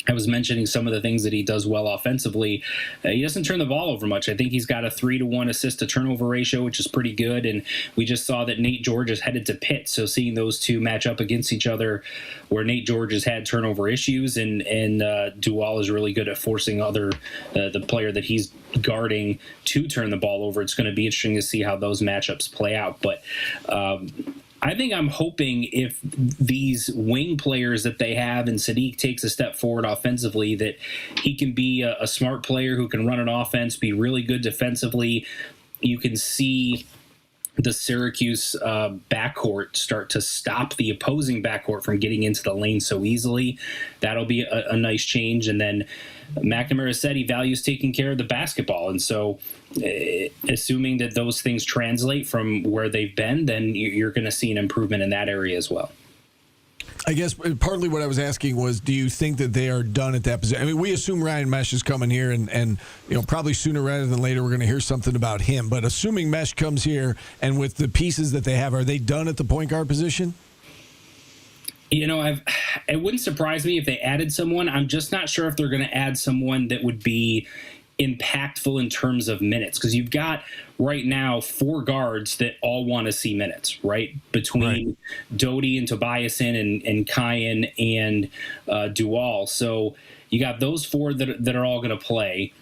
I was mentioning some of the things that he does well offensively. He doesn't turn the ball over much. I think he's got a 3-to-1 assist to turnover ratio, which is pretty good. And we just saw that Nate George is headed to Pitt. So seeing those two match up against each other, where Nate George has had turnover issues, and Dual is really good at forcing the player that he's guarding to turn the ball over. It's going to be interesting to see how those matchups play out. But I think I'm hoping if these wing players that they have and Sadiq takes a step forward offensively, that he can be a smart player who can run an offense, be really good defensively. You can see the Syracuse backcourt start to stop the opposing backcourt from getting into the lane so easily. That'll be a nice change. And then McNamara said he values taking care of the basketball. And so assuming that those things translate from where they've been, then you're going to see an improvement in that area as well. I guess partly what I was asking was, do you think that they are done at that position? I mean, we assume Ryan Mesh is coming here, and probably sooner rather than later we're going to hear something about him. But assuming Mesh comes here, and with the pieces that they have, are they done at the point guard position? It wouldn't surprise me if they added someone. I'm just not sure if they're going to add someone that would be impactful in terms of minutes, because you've got right now 4 guards that all want to see minutes, right? Between Doty and Tobiasen and Kyan and Dual. So you got those 4 that are all going to play.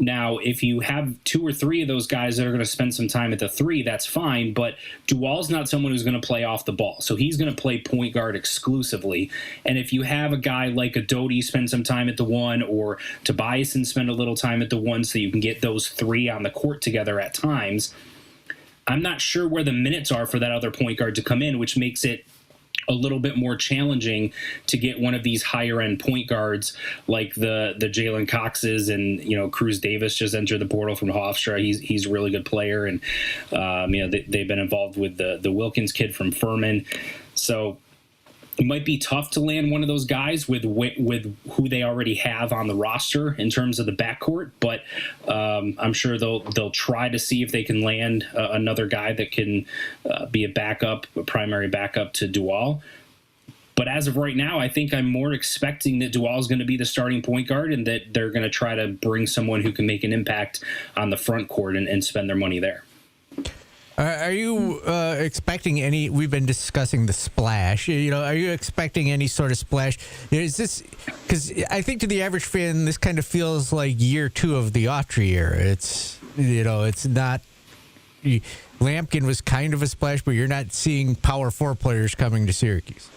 Now, if you have 2 or 3 of those guys that are going to spend some time at the 3, that's fine, but Dual's not someone who's going to play off the ball. So he's going to play point guard exclusively. And if you have a guy like a Doty spend some time at the 1 or Tobias and spend a little time at the 1 so you can get those 3 on the court together at times, I'm not sure where the minutes are for that other point guard to come in, which makes it a little bit more challenging to get one of these higher end point guards like the Jalen Coxes and, Cruz Davis just entered the portal from Hofstra. He's a really good player. And, they've been involved with the Wilkins kid from Furman. So it might be tough to land one of those guys with who they already have on the roster in terms of the backcourt, but I'm sure they'll try to see if they can land another guy that can be a primary backup to Dual. But as of right now, I think I'm more expecting that Dual is going to be the starting point guard and that they're going to try to bring someone who can make an impact on the front court and spend their money there. Are you expecting any? We've been discussing the splash. Are you expecting any sort of splash? Is this because I think to the average fan, this kind of feels like year 2 of the Autry year. It's it's not. Lampkin was kind of a splash, but you're not seeing Power 4 players coming to Syracuse.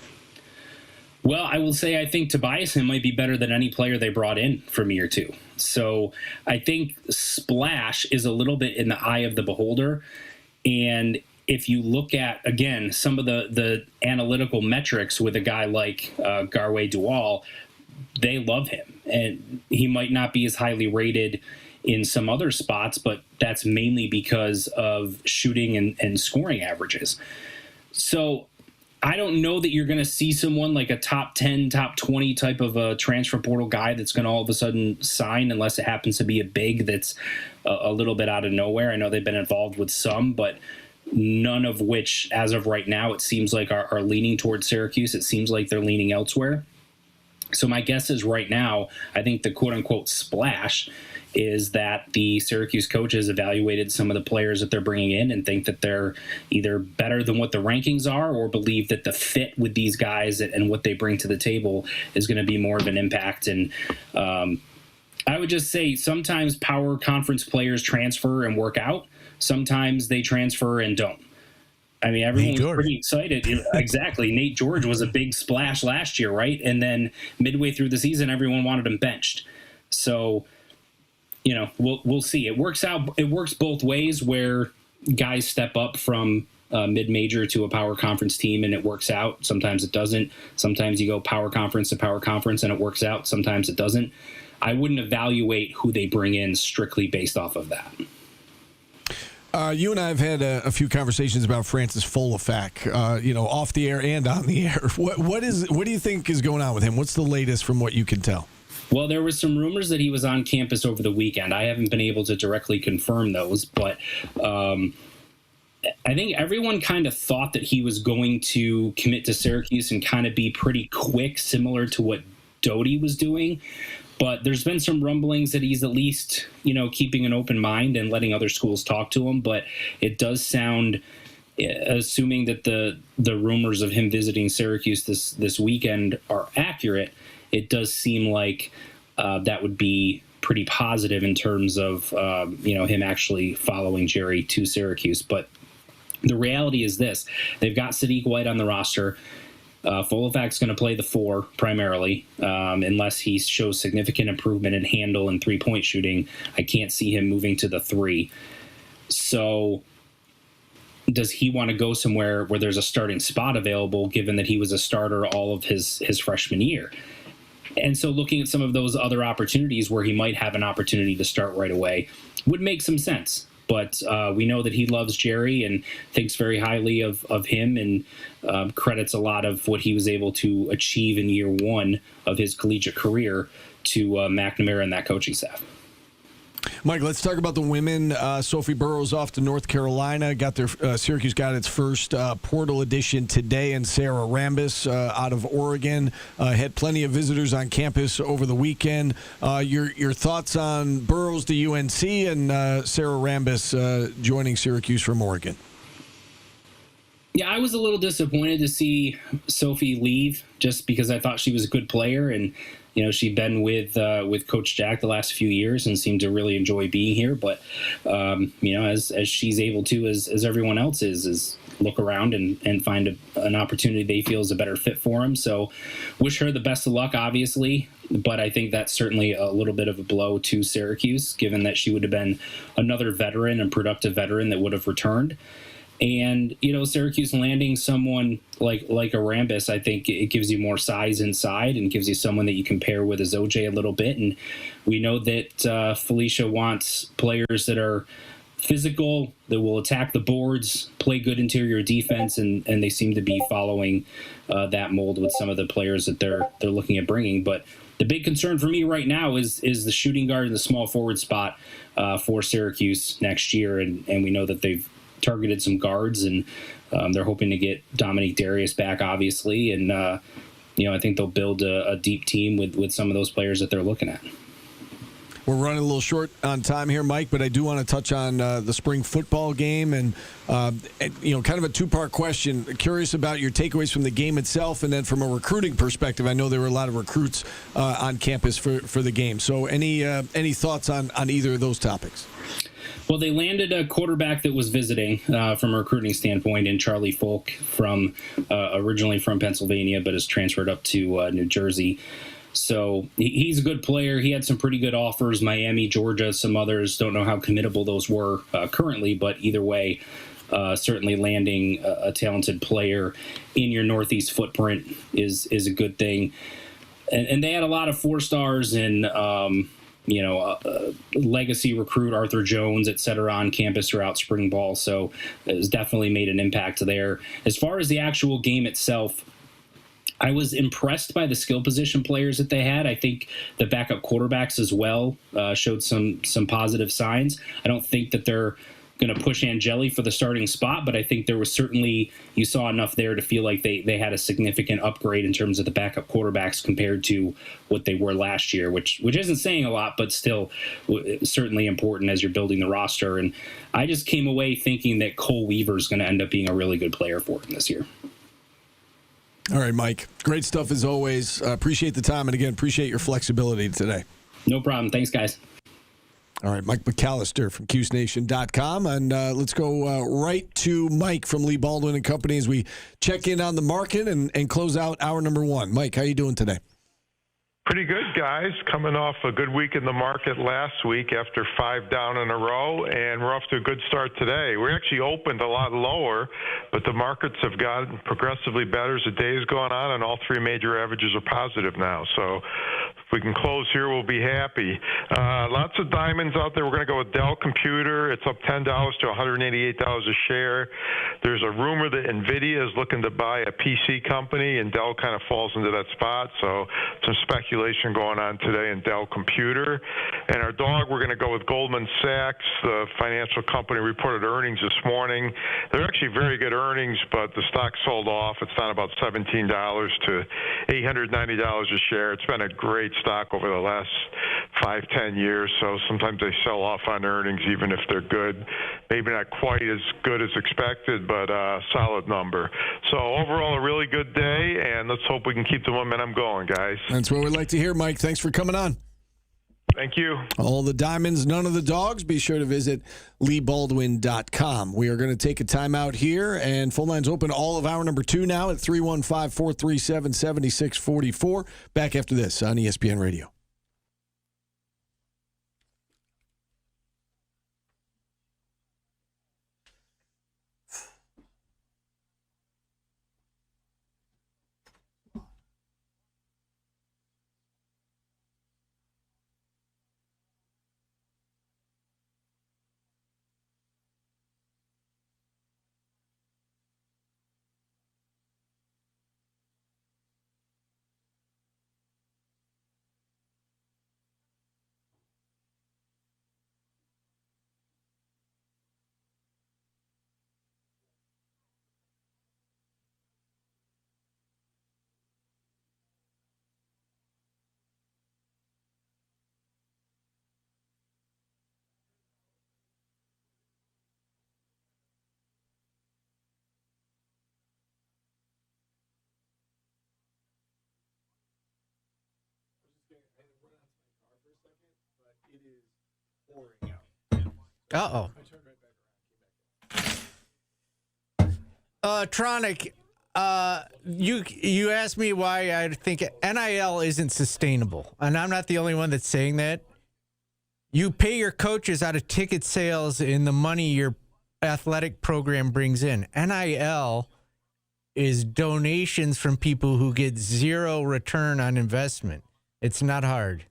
Well, I will say I think Tobias might be better than any player they brought in from year 2. So I think splash is a little bit in the eye of the beholder. And if you look at, again, some of the analytical metrics with a guy like Garwey Dual, they love him. And he might not be as highly rated in some other spots, but that's mainly because of shooting and scoring averages. So I don't know that you're going to see someone like a top 10, top 20 type of a transfer portal guy that's going to all of a sudden sign unless it happens to be a big that's a little bit out of nowhere. I know they've been involved with some, but none of which, as of right now, it seems like are leaning towards Syracuse. It seems like they're leaning elsewhere. So my guess is right now, I think the quote-unquote splash is that the Syracuse coaches evaluated some of the players that they're bringing in and think that they're either better than what the rankings are or believe that the fit with these guys and what they bring to the table is going to be more of an impact. And I would just say sometimes power conference players transfer and work out. Sometimes they transfer and don't. I mean, everyone was pretty excited. Exactly. Nate George was a big splash last year, right? And then midway through the season, everyone wanted him benched. So, we'll see. It works out. It works both ways where guys step up from mid-major to a power conference team and it works out. Sometimes it doesn't. Sometimes you go power conference to power conference and it works out. Sometimes it doesn't. I wouldn't evaluate who they bring in strictly based off of that. You and I have had a few conversations about Francis Folafak, off the air and on the air. What do you think is going on with him? What's the latest from what you can tell? Well, there was some rumors that he was on campus over the weekend. I haven't been able to directly confirm those, but I think everyone kind of thought that he was going to commit to Syracuse and kind of be pretty quick, similar to what Doty was doing. But there's been some rumblings that he's at least, keeping an open mind and letting other schools talk to him. But it does sound, assuming that the rumors of him visiting Syracuse this weekend are accurate, it does seem like that would be pretty positive in terms of, him actually following Jerry to Syracuse. But the reality is this. They've got Sadiq White on the roster. Folafak's going to play the 4 primarily, unless he shows significant improvement in handle and three-point shooting. I can't see him moving to the 3. So does he want to go somewhere where there's a starting spot available, given that he was a starter all of his freshman year? And so looking at some of those other opportunities where he might have an opportunity to start right away would make some sense. But we know that he loves Jerry and thinks very highly of him and credits a lot of what he was able to achieve in year 1 of his collegiate career to McNamara and that coaching staff. Mike, let's talk about the women. Sophie Burrows off to North Carolina. Syracuse got its first portal edition today, and Sarah Rambis out of Oregon had plenty of visitors on campus over the weekend. Your thoughts on Burrows to UNC and Sarah Rambis joining Syracuse from Oregon? Yeah, I was a little disappointed to see Sophie leave just because I thought she was a good player, and she'd been with Coach Jack the last few years and seemed to really enjoy being here. But as she's able to, as everyone else is look around and find an opportunity they feel is a better fit for them. So, wish her the best of luck, obviously. But I think that's certainly a little bit of a blow to Syracuse, given that she would have been another veteran and productive veteran that would have returned. And, Syracuse landing someone like a Rambis, I think it gives you more size inside and gives you someone that you can pair with as OJ a little bit. And we know that Felicia wants players that are physical, that will attack the boards, play good interior defense, and they seem to be following that mold with some of the players that they're looking at bringing. But the big concern for me right now is the shooting guard and the small forward spot for Syracuse next year. And we know that they've targeted some guards, and they're hoping to get Dominique Darius back, obviously. And, I think they'll build a deep team with some of those players that they're looking at. We're running a little short on time here, Mike, but I do want to touch on the spring football game and kind of a two-part question. Curious about your takeaways from the game itself, and then from a recruiting perspective. I know there were a lot of recruits on campus for the game. So any thoughts on either of those topics? Well, they landed a quarterback that was visiting from a recruiting standpoint in Charlie Folk, from originally from Pennsylvania, but has transferred up to New Jersey. So he's a good player. He had some pretty good offers, Miami, Georgia, some others. Don't know how committable those were currently, but either way, certainly landing a talented player in your Northeast footprint is a good thing. And they had a lot of 4-stars and legacy recruit Arthur Jones, et cetera, on campus throughout spring ball. So it's definitely made an impact there. As far as the actual game itself, I was impressed by the skill position players that they had. I think the backup quarterbacks as well showed some positive signs. I don't think that they're going to push Angeli for the starting spot, but I think there was certainly, you saw enough there to feel like they had a significant upgrade in terms of the backup quarterbacks compared to what they were last year, which isn't saying a lot, but still certainly important as you're building the roster. And I just came away thinking that Cole Weaver is going to end up being a really good player for him this year. All right, Mike. Great stuff as always. Appreciate the time, and again, appreciate your flexibility today. No problem. Thanks, guys. All right, Mike McAllister from CuseNation.com. And let's go right to Mike from Lee Baldwin and Company as we check in on the market and close out hour number one. Mike, how you doing today? Pretty good, guys. Coming off a good week in the market last week after 5 down in a row, and we're off to a good start today. We actually opened a lot lower, but the markets have gotten progressively better as the day's gone on, and all 3 major averages are positive now. So if we can close here, we'll be happy. Lots of diamonds out there. We're going to go with Dell Computer. It's up $10 to $188 a share. There's a rumor that NVIDIA is looking to buy a PC company, and Dell kind of falls into that spot. So some speculation going on today in Dell Computer. And our dog, we're going to go with Goldman Sachs. The financial company reported earnings this morning. They're actually very good earnings, but the stock sold off. It's down about $17 to $890 a share. It's been a great stock over the last 5-10 years. So sometimes they sell off on earnings, even if they're good. Maybe not quite as good as expected, but a solid number. So overall, a really good day, and let's hope we can keep the momentum going, guys. That's what we'd like to hear, Mike. Thanks for coming on. Thank you. All the diamonds, none of the dogs. Be sure to visit LeeBaldwin.com. We are going to take a timeout here, and phone lines open all of hour number 2 now at 315-437-7644. Back after this on ESPN Radio. Uh-oh. Tronic, you asked me why I think NIL isn't sustainable, and I'm not the only one that's saying that. You pay your coaches out of ticket sales and the money your athletic program brings in. NIL is donations from people who get zero return on investment. It's not hard.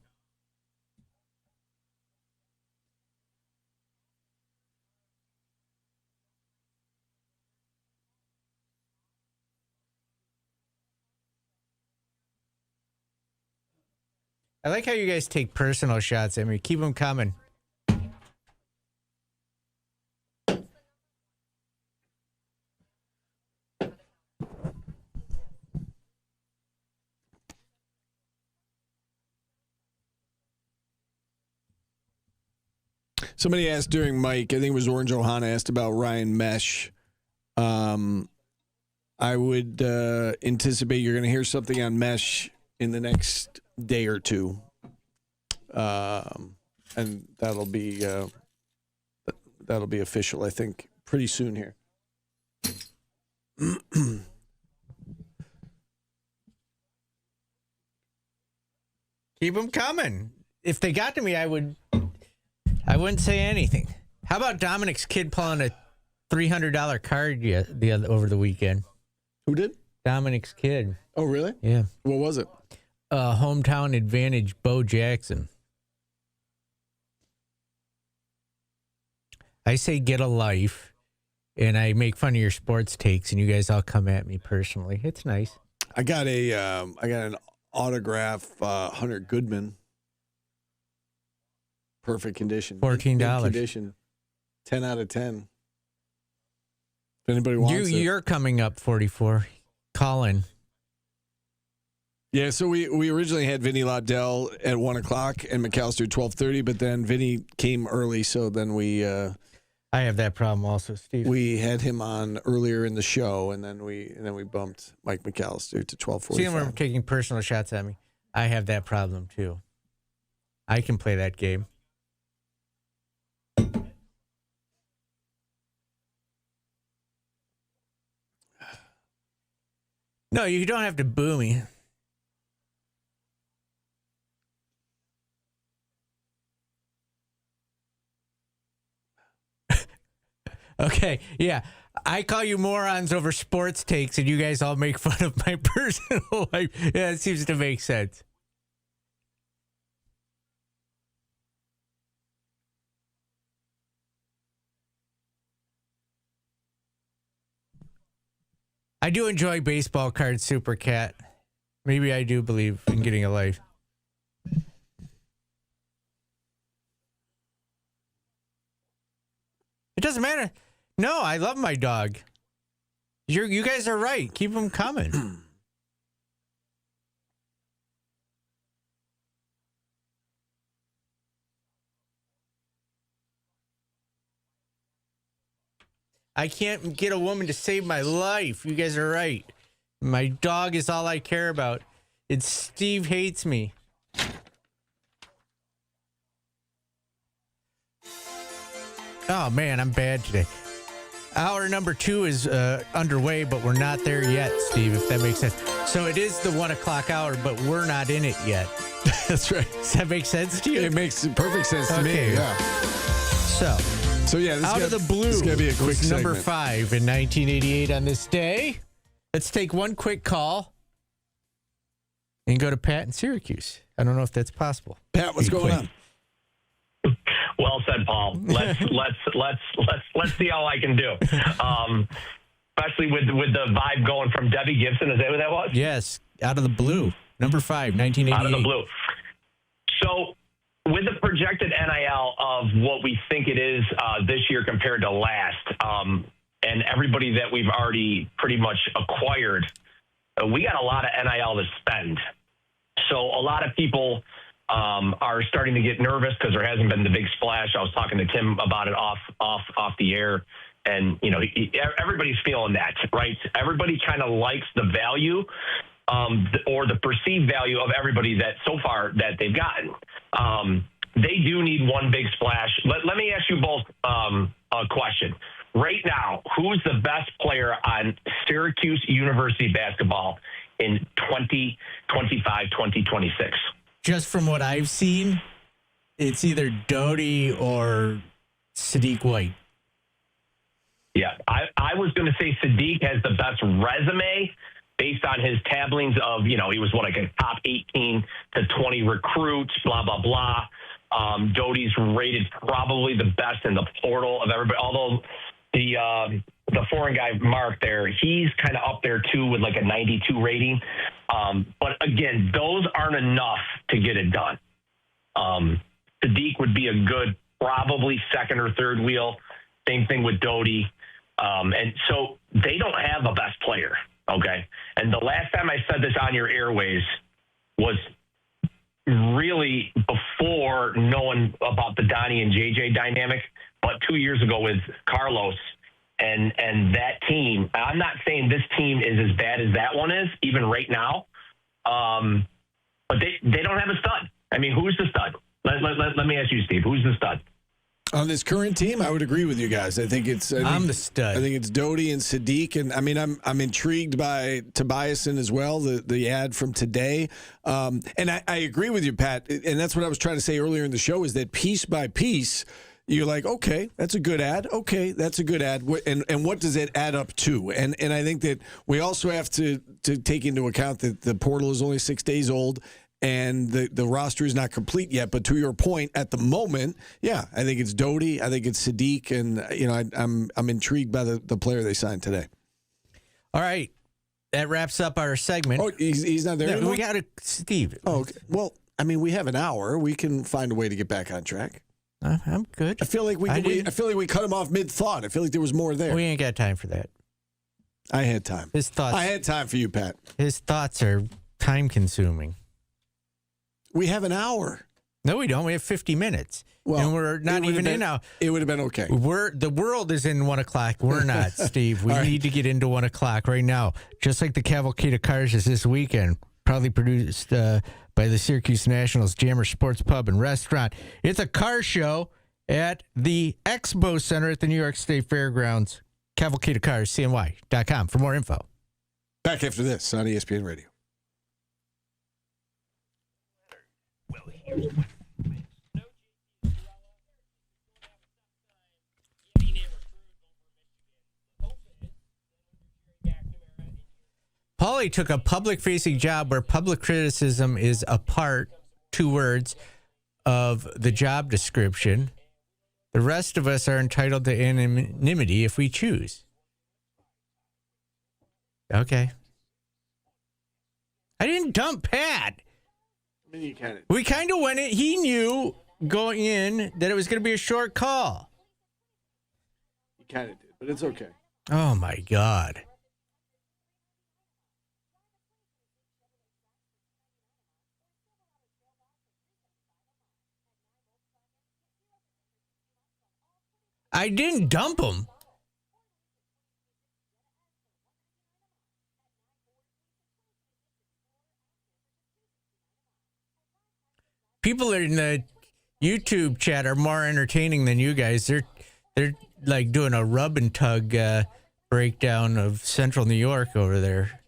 I like how you guys take personal shots at me. Keep them coming. Somebody asked during Mike, I think it was Orange Ohana, asked about Ryan Mesh. I would anticipate you're going to hear something on Mesh in the next day or two. And that'll be official, I think, pretty soon here. Keep them coming. If they got to me, I wouldn't say anything. How about Dominic's kid pulling a $300 card over the weekend? Who did? Dominic's kid. Oh, really? Yeah. What was it? Hometown Advantage, Bo Jackson. I say get a life, and I make fun of your sports takes, and you guys all come at me personally. It's nice. I got an autograph, Hunter Goodman. Perfect condition. $14. Good condition. 10 out of 10. If anybody wants it. You're coming up 44. Colin. Yeah, so we originally had Vinny Lobdell at 1 o'clock and McAllister at 12:30, but then Vinny came early, so then we I have that problem also, Steve. We had him on earlier in the show, and then we bumped Mike McAllister to 12:45. See, we're taking personal shots at me. I have that problem too. I can play that game. No, you don't have to boo me. Okay, yeah. I call you morons over sports takes, and you guys all make fun of my personal life. Yeah, it seems to make sense. I do enjoy baseball cards, Super Cat. Maybe I do believe in getting a life. It doesn't matter. No, I love my dog. You guys are right. Keep them coming. I can't get a woman to save my life. You guys are right. My dog is all I care about. It's Steve hates me. Oh, man, I'm bad today. Hour number 2 is underway, but we're not there yet, Steve, if that makes sense. So it is the 1 o'clock hour, but we're not in it yet. That's right. Does that make sense to you? It makes perfect sense to me, yeah. So yeah, this out of the blue, this is going to be a quick segment. Number 5 in 1988 on this day. Let's take one quick call and go to Pat in Syracuse. I don't know if that's possible. Pat, what's going on? Well said, Paul. Let's see how I can do. Especially with the vibe going from Debbie Gibson. Is that what that was? Yes, out of the blue. Number 5, 1988. Out of the blue. So with the projected NIL of what we think it is this year compared to last, and everybody that we've already pretty much acquired, we got a lot of NIL to spend. So a lot of people are starting to get nervous because there hasn't been the big splash. I was talking to Tim about it off the air, and everybody's feeling that, right? Everybody kind of likes the value, or the perceived value of everybody that so far that they've gotten. They do need one big splash. Let me ask you both a question. Right now, who's the best player on Syracuse University basketball in 2025, 2026? Just from what I've seen, it's either Doty or Sadiq White. Yeah, I was going to say Sadiq has the best resume based on his tablings of, he was like a top 18 to 20 recruits, blah, blah, blah. Doty's rated probably the best in the portal of everybody, although the foreign guy, Mark, there, he's kind of up there too with like a 92 rating. But again, those aren't enough to get it done. Sadiq would be a good, probably second or third wheel. Same thing with Doty. And so they don't have a best player, okay? And the last time I said this on your airways was really before knowing about the Donnie and JJ dynamic, but 2 years ago with Carlos and that team. I'm not saying this team is as bad as that one is, even right now, but they don't have a stud. I mean, who's the stud? Let me ask you, Steve, who's the stud? On this current team, I would agree with you guys. I think I'm the stud. I think it's Doty and Sadiq, and I mean I'm intrigued by Tobiasen as well. The ad from today, and I agree with you, Pat. And that's what I was trying to say earlier in the show is that piece by piece, you're like, okay, that's a good ad. Okay, that's a good ad. And what does it add up to? And I think that we also have to take into account that the portal is only 6 days old. And the roster is not complete yet, but to your point, at the moment, yeah, I think it's Doty, I think it's Sadiq, and I'm intrigued by the player they signed today. All right, that wraps up our segment. Oh, he's not there anymore? We got Steve. Oh, okay. Well, I mean, we have an hour. We can find a way to get back on track. I'm good. I feel like I feel like we cut him off mid thought. I feel like there was more there. We ain't got time for that. I had time. His thoughts. I had time for you, Pat. His thoughts are time consuming. We have an hour. No, we don't. We have 50 minutes. Well, and we're not even in now. It would have been okay. The world is in 1 o'clock. We're not, Steve. We need to get into 1 o'clock right now. Just like the Cavalcade of Cars is this weekend. Proudly produced by the Syracuse Nationals Jammer Sports Pub and Restaurant. It's a car show at the Expo Center at the New York State Fairgrounds. Cavalcade of Cars, CNY.com for more info. Back after this on ESPN Radio. Paulie took a public-facing job where public criticism is a part, 2 words, of the job description. The rest of us are entitled to anonymity if we choose. Okay. I didn't dump Pat. We kind of went in. He knew going in that it was going to be a short call. You kind of did, but it's okay. Oh, my God. I didn't dump him. People in the YouTube chat are more entertaining than you guys. They're like doing a rub and tug breakdown of Central New York over there.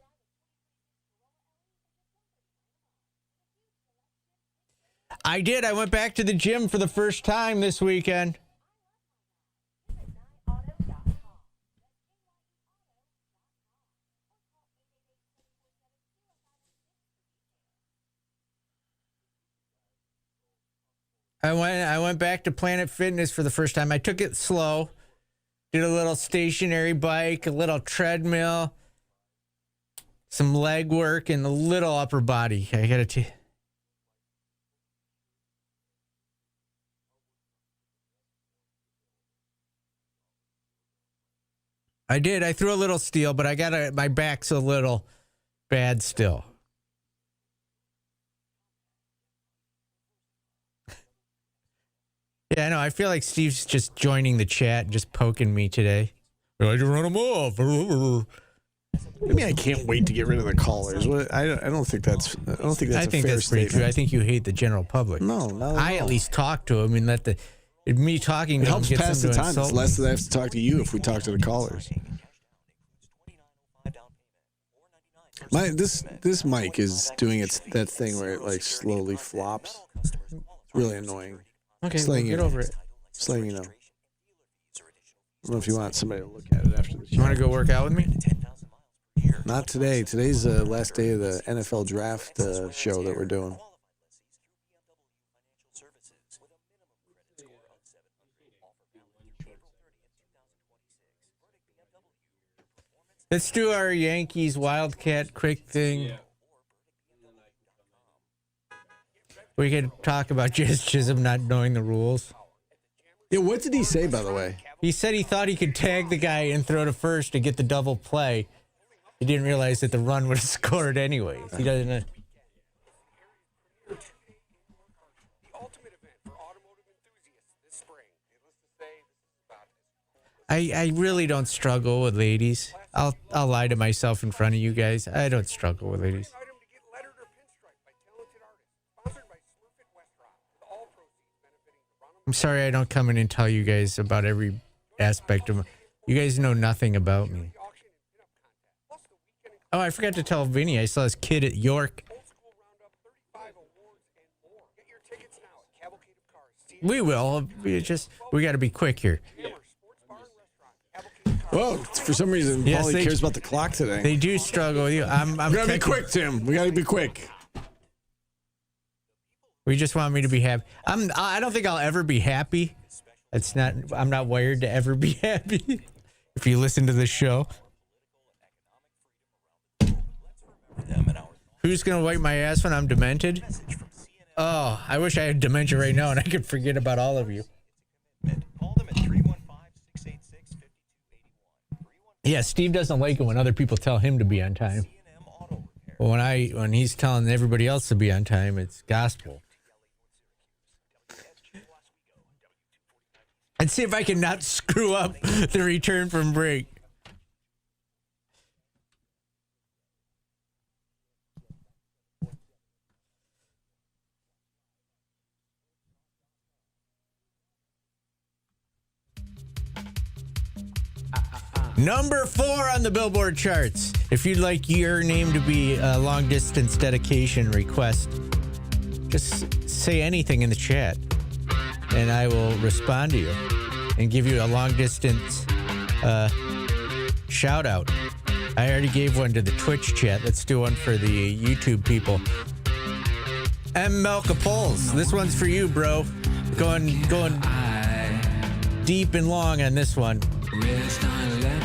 I did. I went back to the gym for the first time this weekend. I went back to Planet Fitness for the first time. I took it slow. Did a little stationary bike, a little treadmill, some leg work, and a little upper body. I got to I did. I threw a little steel, but my back's a little bad still. Yeah, I know. I feel like Steve's just joining the chat and just poking me today. I had to run him off. I mean, I can't wait to get rid of the callers. I don't think that's. I don't think that's a fair pretty statement. true. I think you hate the general public. No, not at I all. at least talk to them and let me talking It to helps them gets pass them the to time. It's insult less me. that I have to talk to you if we talk to the callers. This mic is doing that thing where it like slowly flops. It's really annoying. Okay, Just well, letting get you, over it. Just letting you know. I don't know if you want somebody to look at it after the show. You want to go work out with me? Not today. Today's the last day of the NFL draft show that we're doing. Let's do our Yankees Wildcat quick thing. We could talk about Jazz Chisholm not knowing the rules. Yeah, what did he say, by the way? He said he thought he could tag the guy and throw to first to get the double play. He didn't realize that the run would have scored anyways. He doesn't. I really don't struggle with ladies. I'll lie to myself in front of you guys. I don't struggle with ladies. I'm sorry I don't come in and tell you guys about every aspect of you guys know nothing about me. Oh, I forgot to tell Vinny. I saw his kid at York. We will. We got to be quick here. Whoa, for some reason, Yes, Paulie cares about the clock today. They do struggle with you. We gotta be quick, Tim. We gotta be quick. We just want me to be happy. I don't think I'll ever be happy. I'm not wired to ever be happy. If you listen to this show. Who's going to wipe my ass when I'm demented? Oh, I wish I had dementia right now and I could forget about all of you. Yeah, Steve doesn't like it when other people tell him to be on time. But when he's telling everybody else to be on time, it's gospel. And see if I can not screw up the return from break. Number 4 on the Billboard charts. If you'd like your name to be a long distance dedication request, just say anything in the chat and I will respond to you and give you a long distance shout out. I already gave one to the Twitch chat. Let's do one for the YouTube people. M. Melkapols. This one's for you, bro. Going deep and long on this one.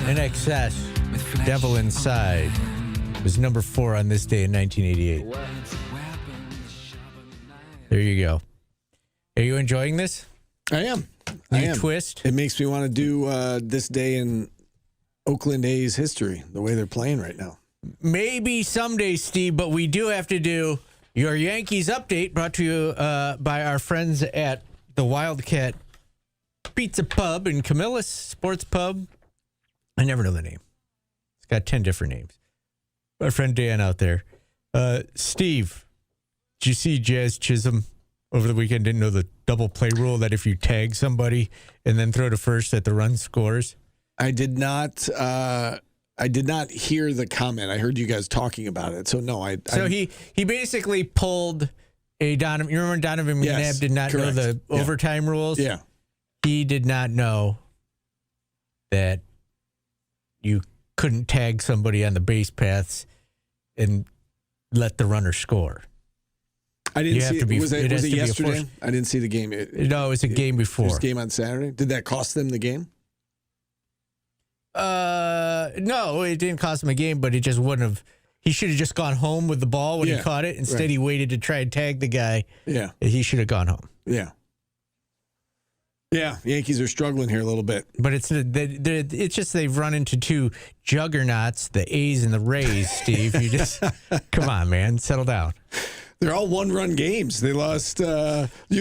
In excess, Devil Inside was number 4 on this day in 1988. There you go. Are you enjoying this? I am. New twist? It makes me want to do this day in Oakland A's history, the way they're playing right now. Maybe someday, Steve, but we do have to do your Yankees update brought to you by our friends at the Wildcat Pizza Pub in Camillus Sports Pub. I never know the name. It's got 10 different names. My friend Dan out there. Steve, did you see Jazz Chisholm over the weekend? Didn't know the double play rule that if you tag somebody and then throw to first that the run scores? I did not hear the comment. I heard you guys talking about it. So no, he basically pulled a Donovan. You remember Donovan McNabb did not know the overtime rules? Yeah. He did not know that you couldn't tag somebody on the base paths and let the runner score. I didn't see it. Was it yesterday? I didn't see the game. No, it was a game before. It was a game on Saturday. Did that cost them the game? No, it didn't cost him a game, but it just wouldn't have. He should have just gone home with the ball when he caught it. Instead, he waited to try and tag the guy. Yeah. He should have gone home. Yeah. Yeah, Yankees are struggling here a little bit. But it's just they've run into two juggernauts, the A's and the Rays, Steve. You just, come on, man, settle down. They're all one-run games. They lost, you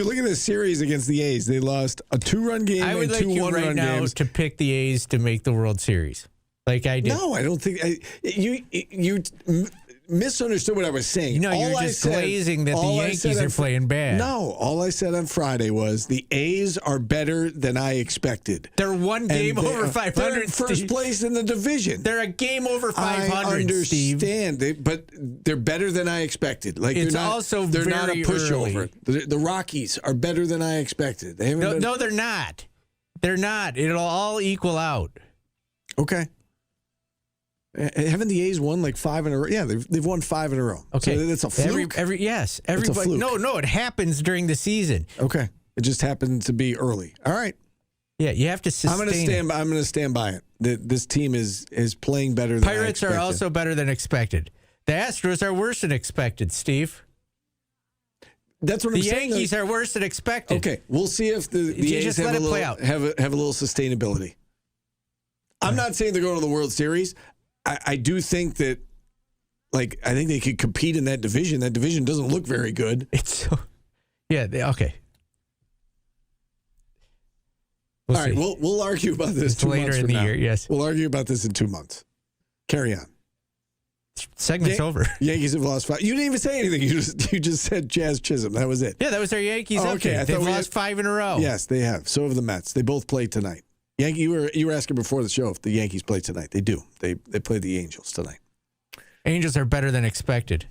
look at this series against the A's, they lost a 2-run game I would and like 2 you one-run right now games. to pick the A's to make the World Series. like I did. No, I don't think you misunderstood what I was saying. No, you're just glazing that the Yankees are playing bad. No, all I said on Friday was the A's are better than I expected. They're one game over 500. They're in first place in the division. They're a game over 500. I understand, Steve. but they're better than I expected. Like it's they're not, also they're not a pushover. Early. The Rockies are better than I expected. They haven't no, they're not. They're not. It'll all equal out. Okay. Haven't the A's won like 5 in a row? Yeah, they've won 5 in a row. Okay, so that's a fluke. Yes, everybody. It's a fluke. No, it happens during the season. Okay, it just happened to be early. All right. Yeah, you have to sustain. I'm going to stand by it. This team is playing better than Pirates I expected. are also better than expected. The Astros are worse than expected, Steve. That's what I'm saying. The Yankees are worse than expected. Okay, we'll see if the A's have a little sustainability. I'm not saying they're going to the World Series. I do think that, like, I think they could compete in that division. That division doesn't look very good. Okay. All right, we'll argue about this it's 2 months later in the year. Yes, we'll argue about this in 2 months. Carry on. Segment's over. Yankees have lost 5. You didn't even say anything. You just said Jazz Chisholm. That was it. Yeah, that was their Yankees. Okay, they've lost 5 in a row. Yes, they have. So have the Mets. They both played tonight. You were asking before the show if the Yankees play tonight. They do. They play the Angels tonight. Angels are better than expected.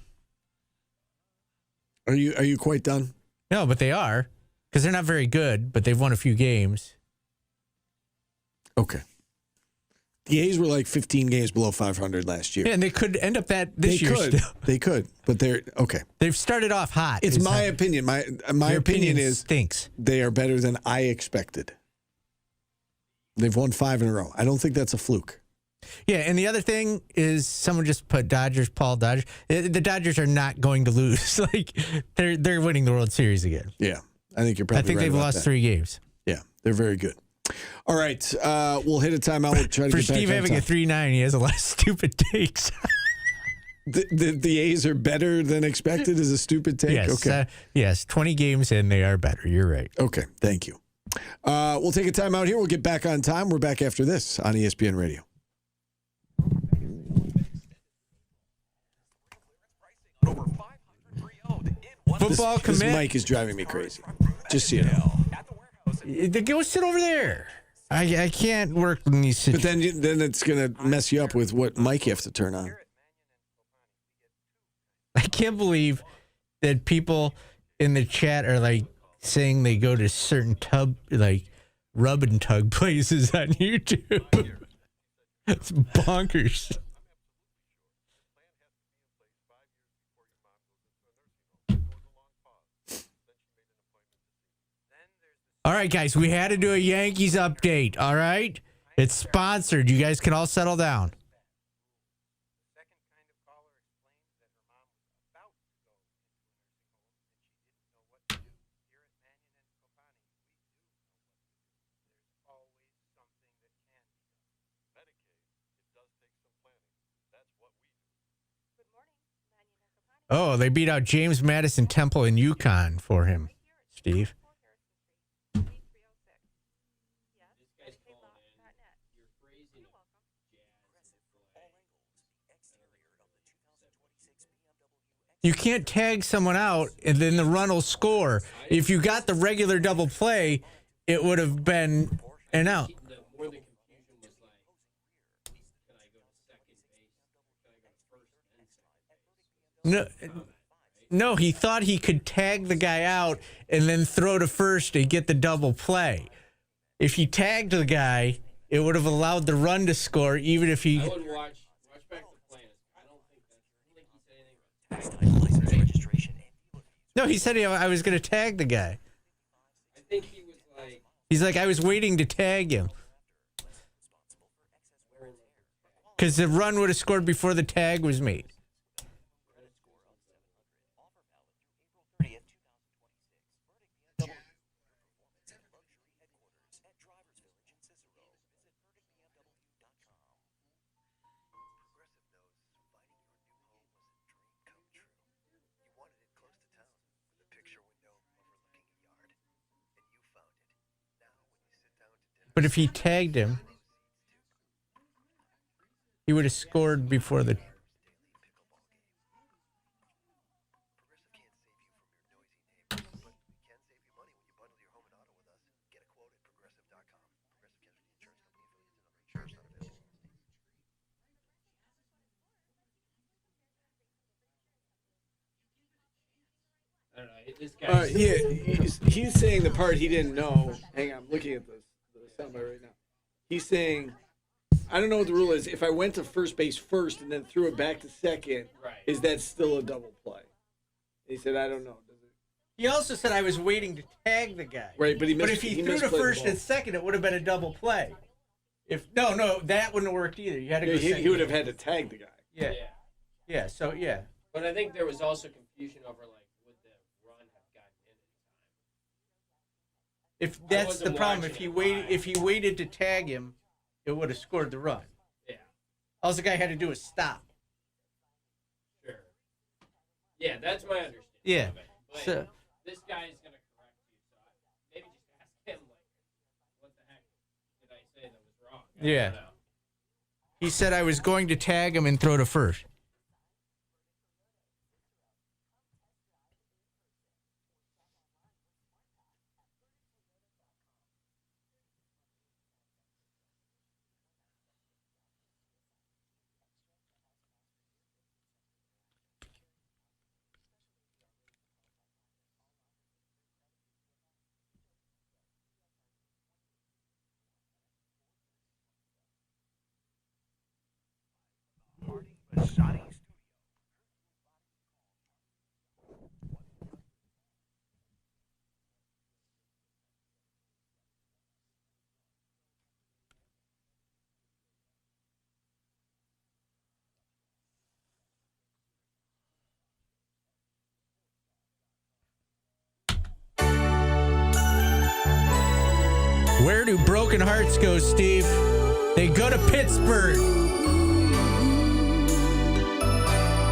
Are you quite done? No, but they are, because they're not very good, but they've won a few games. Okay. The A's were like 15 games below 500 last year. Yeah, and they could end up that this year still. They could, but they're okay. They've started off hot. It's my opinion. My opinion is stinks. They are better than I expected. They've won 5 in a row. I don't think that's a fluke. Yeah, and the other thing is someone just put Paul Dodgers. The Dodgers are not going to lose. Like they're winning the World Series again. Yeah, I think you're probably right. I think they've lost 3 games. Yeah, they're very good. All right, we'll hit a timeout. We'll try to for get Steve back having a 3.9, he has a lot of stupid takes. The A's are better than expected is a stupid take? Yes, okay. Yes, 20 games in, they are better. You're right. Okay, thank you. We'll take a timeout here. We'll get back on time. We're back after this on ESPN Radio. Football this mic is driving me crazy. Just so you know. Go sit over there. I can't work in these situations. But then it's going to mess you up with what mic you have to turn on. I can't believe that people in the chat are like saying they go to certain rub and tug places on YouTube. It's bonkers. All right, guys, we had to do a Yankees update, all right? It's sponsored. You guys can all settle down. Oh, they beat out James Madison Temple in UConn for him, Steve. You can't tag someone out and then the run will score. If you got the regular double play, it would have been an out. No, he thought he could tag the guy out and then throw to first and get the double play. If he tagged the guy, it would have allowed the run to score, even if he. I would watch back the play. I don't think he said anything. No, he said I was going to tag the guy. I think he was like. He's like, I was waiting to tag him. Because the run would have scored before the tag was made. But if he tagged him, He would have scored before the. I don't know. This guy. He's saying the part he didn't know. Hang on, I'm looking at the soundbite right now. He's saying, I don't know what the rule is. If I went to first base first and then threw it back to second, is that still a double play? He said, I don't know. He also said I was waiting to tag the guy. Right, but if he threw to first and second, it would have been a double play. No, that wouldn't have worked either. You had to go. He would have had to tag the guy. Yeah. So yeah. But I think there was also confusion over would the run have gotten in If that's the problem, if he waited to tag him, it would have scored the run. Yeah. All the guy had to do was stop. Sure. Yeah, that's my understanding. Yeah. But So this guy is going to correct you, so maybe just ask him, what the heck did I say that was wrong? yeah. He said I was going to tag him and throw to first. Where do broken hearts go, Steve? They go to Pittsburgh.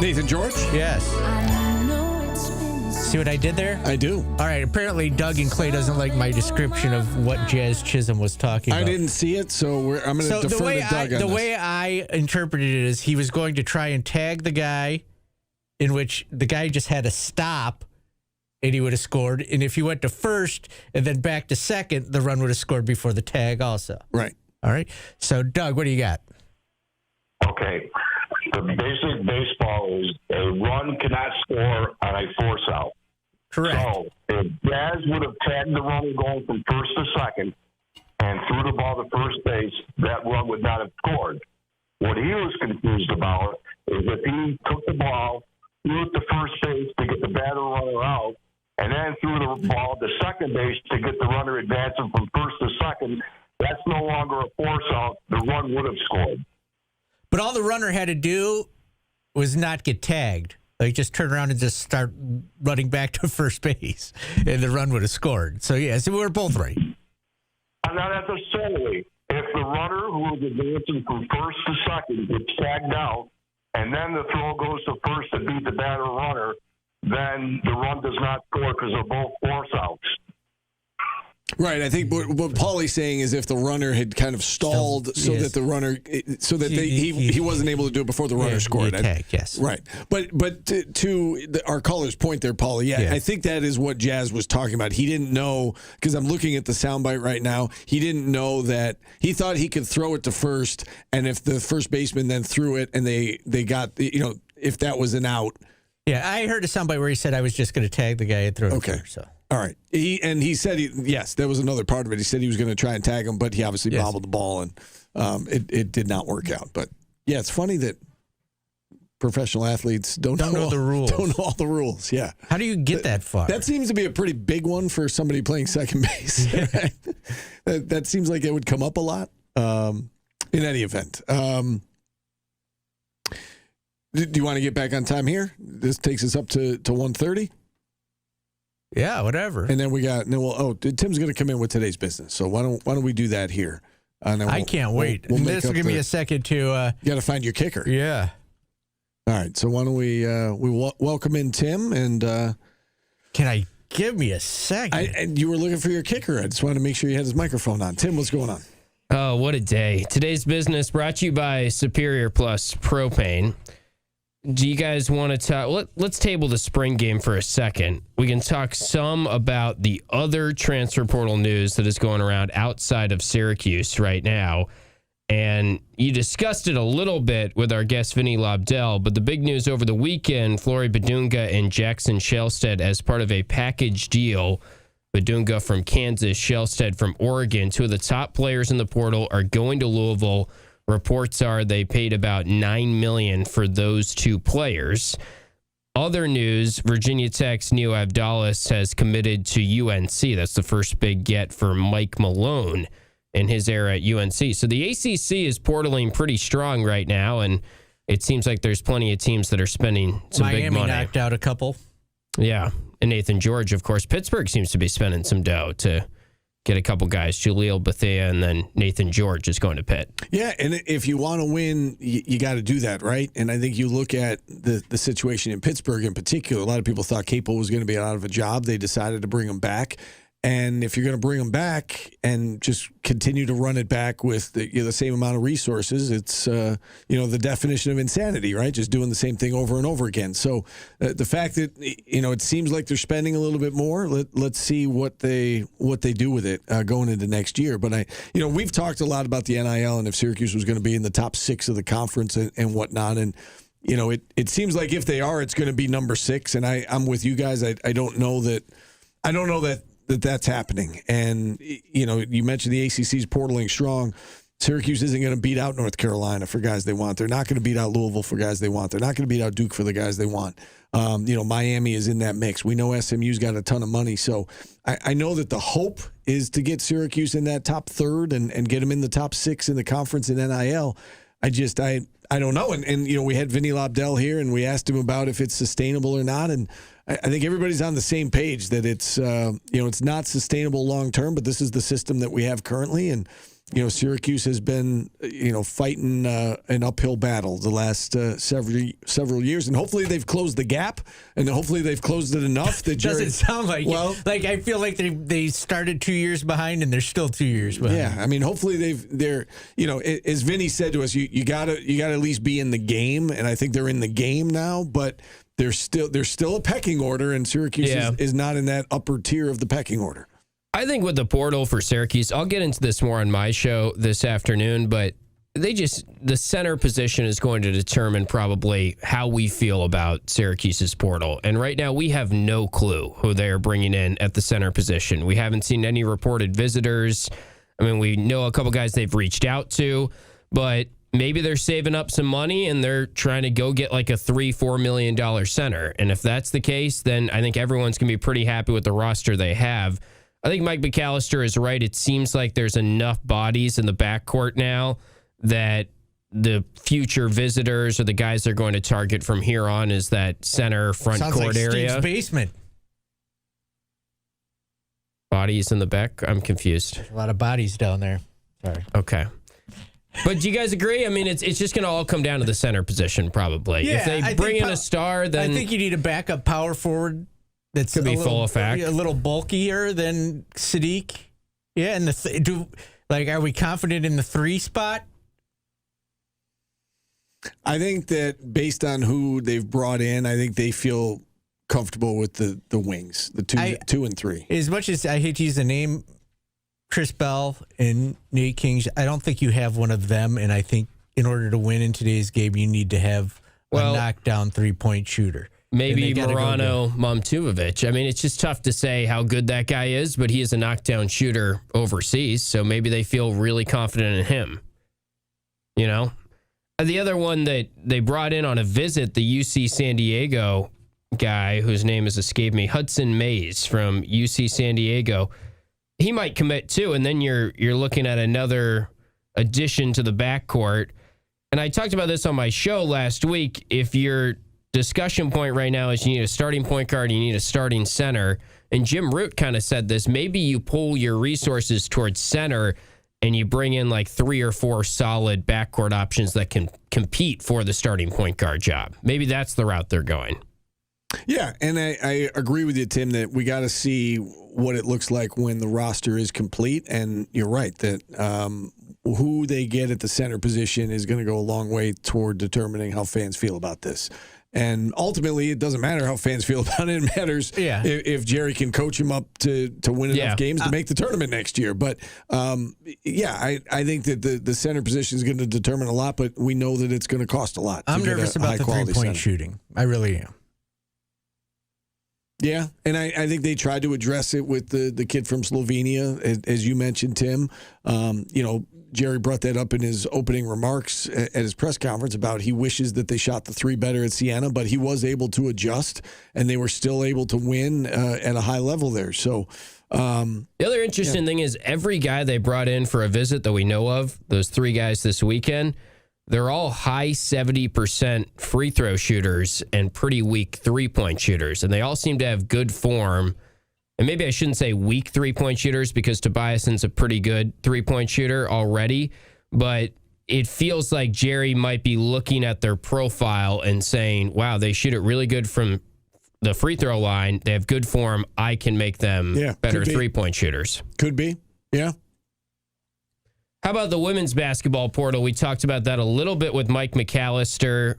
Nathan George? Yes. See what I did there? I do. All right. Apparently, Doug and Clay doesn't like my description of what Jazz Chisholm was talking about. I didn't see it, so I'm going to defer to Doug on the this. way I interpreted it is he was going to try and tag the guy, in which the guy just had to stop, and he would have scored. And if he went to first and then back to second, the run would have scored before the tag also. Right. All right. So, Doug, what do you got? Okay. The basic baseball is a run cannot score on a force out. Correct. So if Jazz would have tagged the runner going from first to second and threw the ball to first base, that run would not have scored. What he was confused about is if he took the ball, threw it to first base to get the batter runner out, and then threw the ball to second base to get the runner advancing from first to second, that's no longer a force out. The run would have scored. But all the runner had to do was not get tagged. Like, just turn around and just start running back to first base, and the run would have scored. So, yeah, so we were both right. Not necessarily. If the runner who was advancing from first to second gets tagged out, and then the throw goes to first to beat the batter runner, then the run does not score because they're both force outs. Right. I think what Paulie's saying is if the runner had kind of stalled that the runner, so that he wasn't able to do it before the runner scored. Yes. Right. But to our caller's point there, Paulie, I think that is what Jazz was talking about. He didn't know, because I'm looking at the soundbite right now, he didn't know that he thought he could throw it to first, and if the first baseman then threw it and they got, if that was an out. Yeah, I heard a soundbite where he said I was just going to tag the guy and throw it to first, so. All right. He said, yes, that was another part of it. He said he was going to try and tag him, but he obviously bobbled the ball, and it did not work out. But, yeah, it's funny that professional athletes don't know the rules. Don't know all the rules, yeah. How do you get that far? That seems to be a pretty big one for somebody playing second base. Right? that seems like it would come up a lot in any event. Do you want to get back on time here? This takes us up to 1:30. Yeah, whatever. And then Tim's going to come in with today's business. So why don't we do that here? I can't wait. This will give me a second to. You got to find your kicker. Yeah. All right. So why don't we welcome in Tim and. Can I give me a second? And you were looking for your kicker. I just wanted to make sure you had his microphone on. Tim, what's going on? Oh, what a day. Today's business brought to you by Superior Plus Propane. Do you guys want to talk? Let's table the spring game for a second. We can talk some about the other transfer portal news that is going around outside of Syracuse right now. And you discussed it a little bit with our guest, Vinny Lobdell, but the big news over the weekend, Flory Badunga and Jackson Shelstead as part of a package deal. Badunga from Kansas, Shelstead from Oregon. Two of the top players in the portal are going to Louisville. Reports are they paid about $9 million for those two players. Other news, Virginia Tech's Neo Abdallas has committed to UNC. That's the first big get for Mike Malone in his era at UNC. So the ACC is portaling pretty strong right now, and it seems like there's plenty of teams that are spending some big money. Miami knocked out a couple. Yeah. And Nathan George, of course. Pittsburgh seems to be spending some dough to get a couple guys. Jaleel Bethea and then Nathan George is going to Pitt. Yeah, and if you want to win, you got to do that, right? And I think you look at the situation in Pittsburgh in particular. A lot of people thought Capel was going to be out of a job. They decided to bring him back. And if you're going to bring them back and just continue to run it back with the same amount of resources, it's the definition of insanity, right? Just doing the same thing over and over again. So the fact that it seems like they're spending a little bit more. Let's see what they do with it going into next year. But we've talked a lot about the NIL and if Syracuse was going to be in the top 6 of the conference and whatnot. And it seems like if they are, it's going to be number 6. And I'm with you guys. I don't know that that's happening. And, you mentioned the ACC's portaling strong. Syracuse isn't going to beat out North Carolina for guys they want. They're not going to beat out Louisville for guys they want. They're not going to beat out Duke for the guys they want. Miami is in that mix. We know SMU's got a ton of money. So I know that the hope is to get Syracuse in that top third and get them in the top 6 in the conference in NIL. I don't know. And we had Vinny Lobdell here, and we asked him about if it's sustainable or not. And I think everybody's on the same page that it's not sustainable long term, but this is the system that we have currently. And, Syracuse has been, fighting an uphill battle the last several years. And hopefully they've closed the gap, and hopefully they've closed it enough that doesn't sound like like I feel like they started 2 years behind and they're still 2 years behind. Yeah, I mean, hopefully they're as Vinny said to us, you gotta at least be in the game, and I think they're in the game now, but there's still a pecking order, and Syracuse is not in that upper tier of the pecking order. I think with the portal for Syracuse, I'll get into this more on my show this afternoon, but the center position is going to determine probably how we feel about Syracuse's portal. And right now we have no clue who they are bringing in at the center position. We haven't seen any reported visitors. I mean, we know a couple guys they've reached out to, but maybe they're saving up some money and they're trying to go get like a $3-4 million center. And if that's the case, then I think everyone's going to be pretty happy with the roster they have. I think Mike McAllister is right. It seems like there's enough bodies in the backcourt now that the future visitors or the guys they're going to target from here on is that center front court area. Steve's basement. Bodies in the back? I'm confused. There's a lot of bodies down there. Sorry. Okay. But do you guys agree? I mean, it's just going to all come down to the center position probably. Yeah, if they bring in a star, then I think you need a backup power forward that's could be full effect, a little bulkier than Sadiq. Yeah, and are we confident in the 3 spot? I think that based on who they've brought in, I think they feel comfortable with the wings, the 2 and 3. As much as I hate to use the name Chris Bell and Nate King, I don't think you have one of them, and I think in order to win in today's game, you need to have a knockdown 3-point shooter. Maybe Morano Momtuvovic. I mean, it's just tough to say how good that guy is, but he is a knockdown shooter overseas, so maybe they feel really confident in him. The other one that they brought in on a visit, the UC San Diego guy, whose name has escaped me, Hudson Mays from UC San Diego, he might commit too, and then you're looking at another addition to the backcourt. And I talked about this on my show last week. If your discussion point right now is you need a starting point guard, you need a starting center, and Jim Root kind of said this, maybe you pull your resources towards center and you bring in like 3 or 4 solid backcourt options that can compete for the starting point guard job. Maybe that's the route they're going. Yeah, and I agree with you, Tim, that we got to see what it looks like when the roster is complete. And you're right that who they get at the center position is going to go a long way toward determining how fans feel about this. And ultimately, it doesn't matter how fans feel about it. It matters if Jerry can coach him up to win enough games to make the tournament next year. But, I think that the center position is going to determine a lot, but we know that it's going to cost a lot. I'm nervous about the three-point shooting. I really am. Yeah, and I think they tried to address it with the kid from Slovenia, as you mentioned, Tim. Jerry brought that up in his opening remarks at his press conference about he wishes that they shot the three better at Siena, but he was able to adjust, and they were still able to win at a high level there. So the other interesting thing is every guy they brought in for a visit that we know of, those three guys this weekend, they're all high 70% free throw shooters and pretty weak three-point shooters, and they all seem to have good form. And maybe I shouldn't say weak three-point shooters because Tobiason's a pretty good three-point shooter already, but it feels like Jerry might be looking at their profile and saying, wow, they shoot it really good from the free throw line. They have good form. I can make them better three-point shooters. Could be, yeah. How about the women's basketball portal? We talked about that a little bit with Mike McAllister.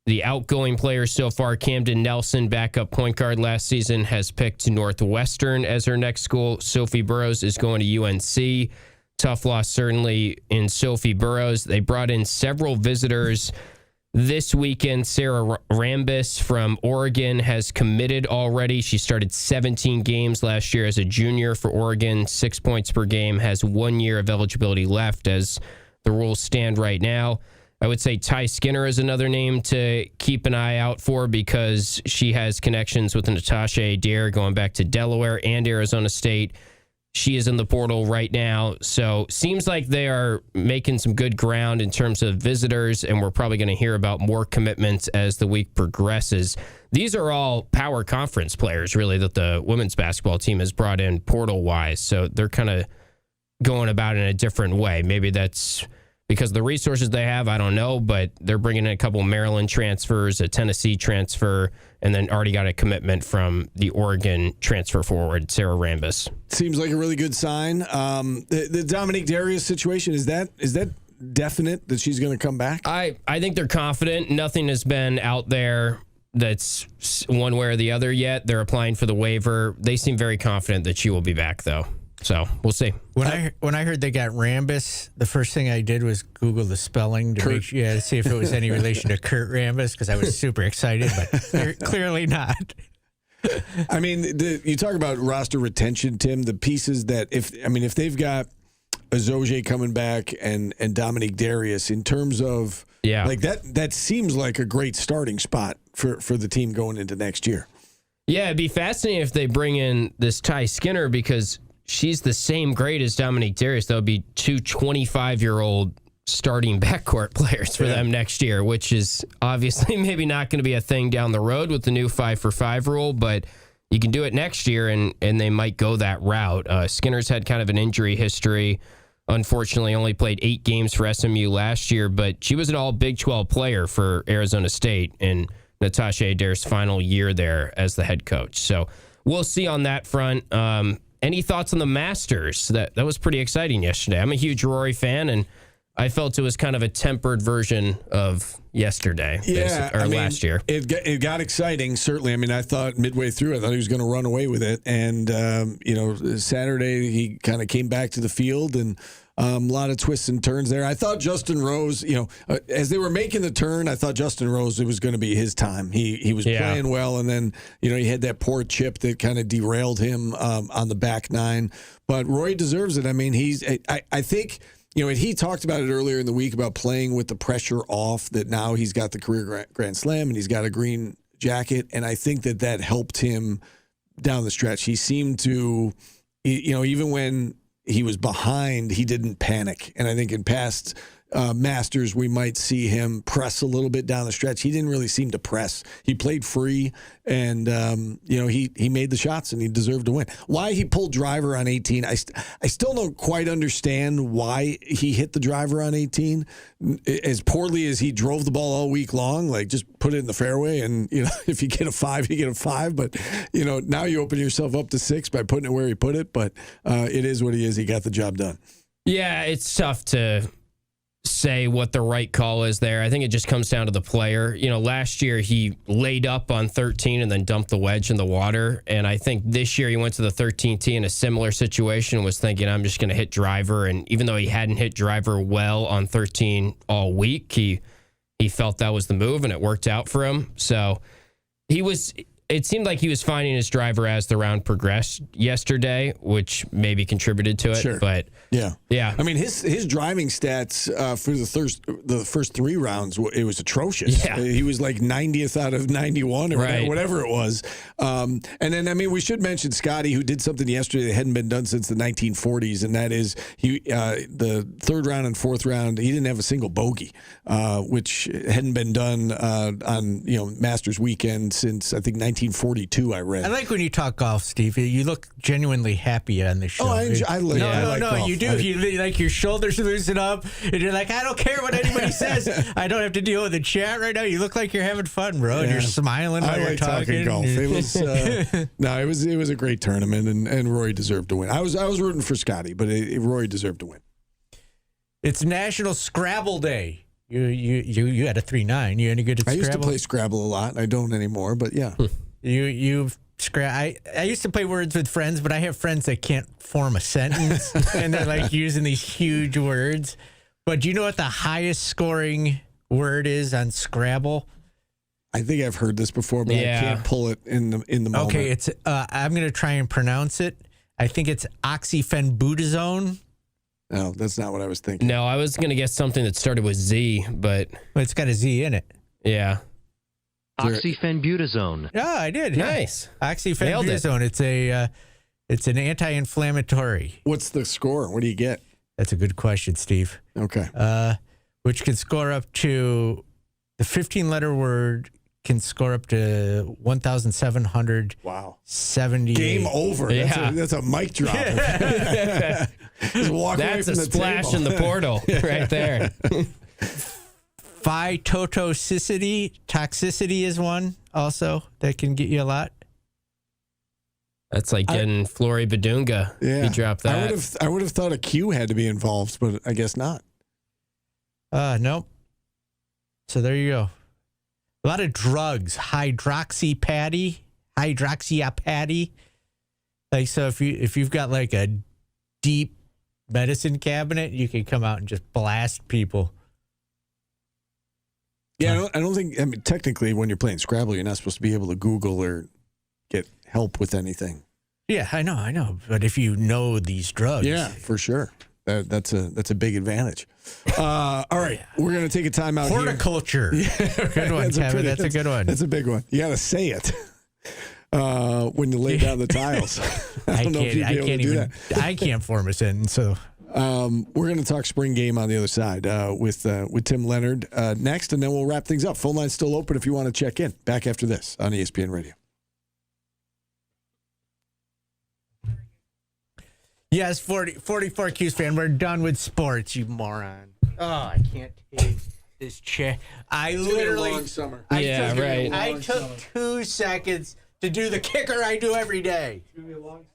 The outgoing players so far, Camden Nelson, backup point guard last season, has picked Northwestern as her next school. Sophie Burrows is going to UNC. Tough loss, certainly, in Sophie Burrows. They brought in several visitors this weekend. Sarah Rambis from Oregon has committed already. She started 17 games last year as a junior for Oregon, 6 points per game, has 1 year of eligibility left as the rules stand right now. I would say Ty Skinner is another name to keep an eye out for because she has connections with Natasha Adair going back to Delaware and Arizona State. She is in the portal right now. So seems like they are making some good ground in terms of visitors, and we're probably going to hear about more commitments as the week progresses. These are all power conference players, really, that the women's basketball team has brought in portal-wise. So they're kind of going about it in a different way. Maybe that's because of the resources they have, I don't know, but they're bringing in a couple Maryland transfers, a Tennessee transfer, and then already got a commitment from the Oregon transfer forward, Sarah Rambis. Seems like a really good sign. The Dominique Darius situation, is that definite that she's going to come back? I think they're confident. Nothing has been out there that's one way or the other yet. They're applying for the waiver. They seem very confident that she will be back, though. So we'll see. When I heard they got Rambis, the first thing I did was Google the spelling to to see if it was any relation to Kurt Rambis because I was super excited, but clearly not. I mean, you talk about roster retention, Tim. The pieces that if they've got Azoje coming back and Dominique Darius in terms of like that seems like a great starting spot for the team going into next year. Yeah, it'd be fascinating if they bring in this Ty Skinner because she's the same grade as Dominique Darius. That would be two 25-year-old starting backcourt players for them next year, which is obviously maybe not going to be a thing down the road with the new 5-for-5 rule, but you can do it next year, and they might go that route. Skinner's had kind of an injury history. Unfortunately, only played 8 games for SMU last year, but she was an all Big 12 player for Arizona State in Natasha Adair's final year there as the head coach. So we'll see on that front. Any thoughts on the Masters? That was pretty exciting yesterday. I'm a huge Rory fan, and I felt it was kind of a tempered version of yesterday, last year. It got exciting, certainly. I mean, I thought midway through, I thought he was going to run away with it. And, Saturday he kind of came back to the field and a lot of twists and turns there. I thought Justin Rose, as they were making the turn, I thought Justin Rose, it was going to be his time. He was playing well, and then, he had that poor chip that kind of derailed him on the back nine. But Roy deserves it. I mean, I think, and he talked about it earlier in the week about playing with the pressure off, that now he's got the career Grand Slam and he's got a green jacket. And I think that helped him down the stretch. He seemed to, even when he was behind, he didn't panic. And I think in past Masters, we might see him press a little bit down the stretch. He didn't really seem to press. He played free, and he made the shots, and he deserved to win. Why he pulled driver on 18, I still don't quite understand why he hit the driver on 18 as poorly as he drove the ball all week long. Like, just put it in the fairway, and if you get a 5, you get a 5. But now you open yourself up to 6 by putting it where he put it. But it is what he is. He got the job done. Yeah, it's tough to say what the right call is there. I think it just comes down to the player. Last year he laid up on 13 and then dumped the wedge in the water. And I think this year he went to the 13 tee in a similar situation and was thinking, I'm just going to hit driver. And even though he hadn't hit driver well on 13 all week, he felt that was the move and it worked out for him. So it seemed like he was finding his driver as the round progressed yesterday, which maybe contributed to it. Sure. But yeah. I mean, his driving stats for the first 3 rounds, it was atrocious. Yeah. He was like 90th out of 91 or whatever it was. And then, I mean, we should mention Scotty, who did something yesterday that hadn't been done since the 1940s, and that is the 3rd round and 4th round, he didn't have a single bogey, which hadn't been done on Masters weekend since I think 1942. I read. I like when you talk golf, Steve. You look genuinely happy on the show. Oh, I like golf. You do. You like your shoulders loosen up, and you're like, I don't care what anybody says. I don't have to deal with the chat right now. You look like you're having fun, bro. Yeah. And you're smiling while you're talking. Golf. It was it was a great tournament, and Rory deserved to win. I was rooting for Scotty, but Rory deserved to win. It's National Scrabble Day. You had a 3.9. You any good at Scrabble? I used to play Scrabble a lot. I don't anymore, but yeah. I used to play words with friends, but I have friends that can't form a sentence, and they're like using these huge words. But do you know what the highest scoring word is on Scrabble? I think I've heard this before, but I can't pull it in the moment. Okay, it's I'm going to try and pronounce it. I think it's oxyphenbutazone. No, that's not what I was thinking. No, I was going to get something that started with Z, but it's got a Z in it. Yeah. Oxyphenbutazone. Yeah, I did. Nice. Oxyphenbutazone. It's an anti-inflammatory. What's the score? What do you get? That's a good question, Steve. Okay. Which can score up to the 15-letter word can score up to 1,700. Wow. 70. Game over. Yeah. That's a mic drop. Just walk away That's from a the splash table. in the portal right there. Toxicity is one also that can get you a lot. That's like getting Flory Badunga. Yeah. He dropped that. I would have thought a Q had to be involved, but I guess not. Nope. So there you go. A lot of drugs. Hydroxyapathy. Like, so if you've got like a deep medicine cabinet, you can come out and just blast people. Yeah, I don't think. I mean, technically, when you're playing Scrabble, you're not supposed to be able to Google or get help with anything. Yeah, I know. But if you know these drugs, yeah, for sure, that's a big advantage. All right, we're gonna take a time out. Horticulture. Here. Good one, Kevin. That's a good one. That's a big one. You got to say it when you lay down the tiles. I don't know if you'd be able to do that. I can't form a sentence, so. We're going to talk spring game on the other side with Tim Leonard next, and then we'll wrap things up. Phone line's still open if you want to check in. Back after this on ESPN Radio. Yes, 44 Qs fan. We're done with sports, you moron. Oh, I can't take this chair. I literally. Long summer. I took 2 seconds to do the kicker I do every day. It's going to be a long summer.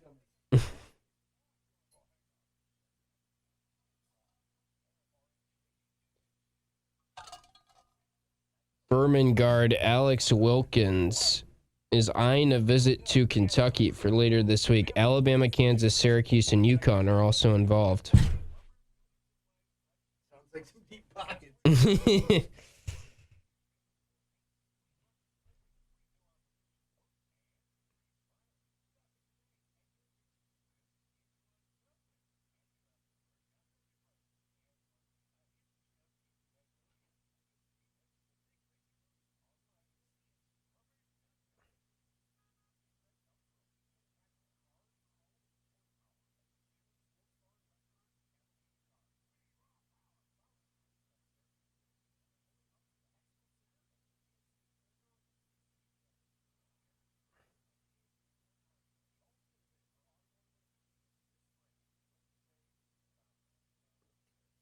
Berman guard Alex Wilkins is eyeing a visit to Kentucky for later this week. Alabama, Kansas, Syracuse, and UConn are also involved. Sounds like some deep pockets.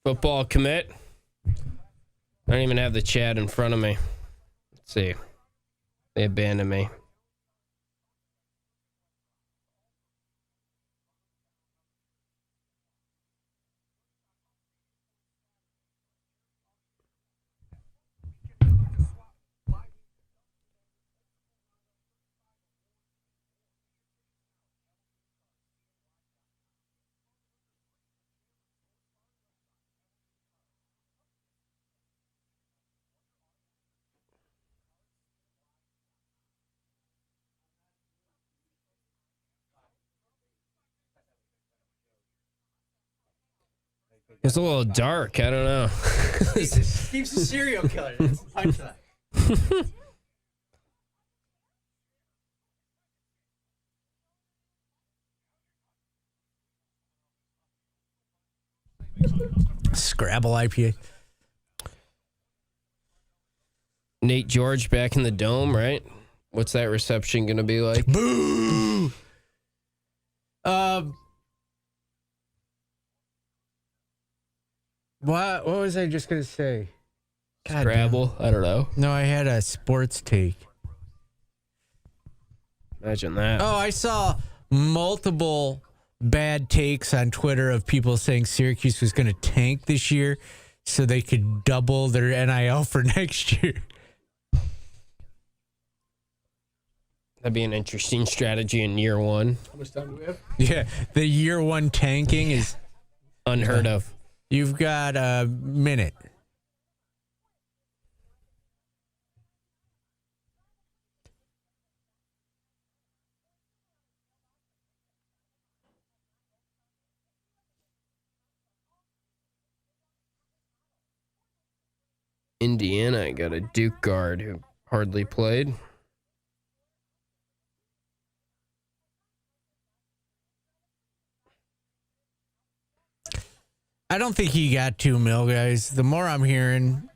Football commit. I don't even have the chat in front of me. Let's see. They abandoned me. It's a little dark. I don't know. Steve's a serial killer. That's the punchline. Scrabble IPA. Nate George back in the Dome, right? What's that reception going to be like? Boo! What was I just going to say? Scrabble? I don't know. No, I had a sports take. Imagine that. Oh, I saw multiple bad takes on Twitter of people saying Syracuse was going to tank this year so they could double their NIL for next year. That'd be an interesting strategy in year one. How much time do we have? Yeah, the year one tanking is unheard of. You've got a minute. Indiana got a Duke guard who hardly played. I don't think he got $2 million, guys. The more I'm hearing.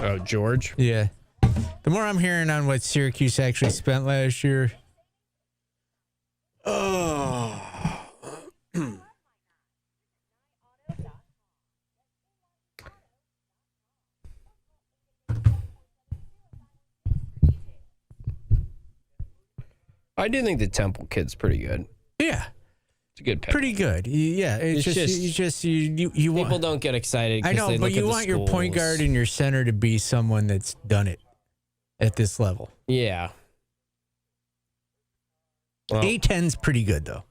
Oh, George? Yeah. The more I'm hearing on what Syracuse actually spent last year. Oh. I do think the Temple kid's pretty good. Yeah. It's a good pick. Pretty good. Yeah. It's just you people want, don't get excited. I know, but you want your point guard and your center to be someone that's done it at this level. Yeah. Well, A10's pretty good, though.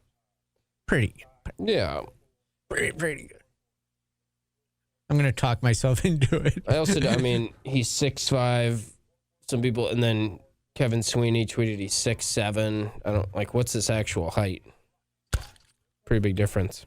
Pretty good. Yeah. Pretty good. I'm going to talk myself into it. I also, I mean, he's 6'5". Some people, and then Kevin Sweeney tweeted he's 6'7". I don't like, what's his actual height? Pretty big difference.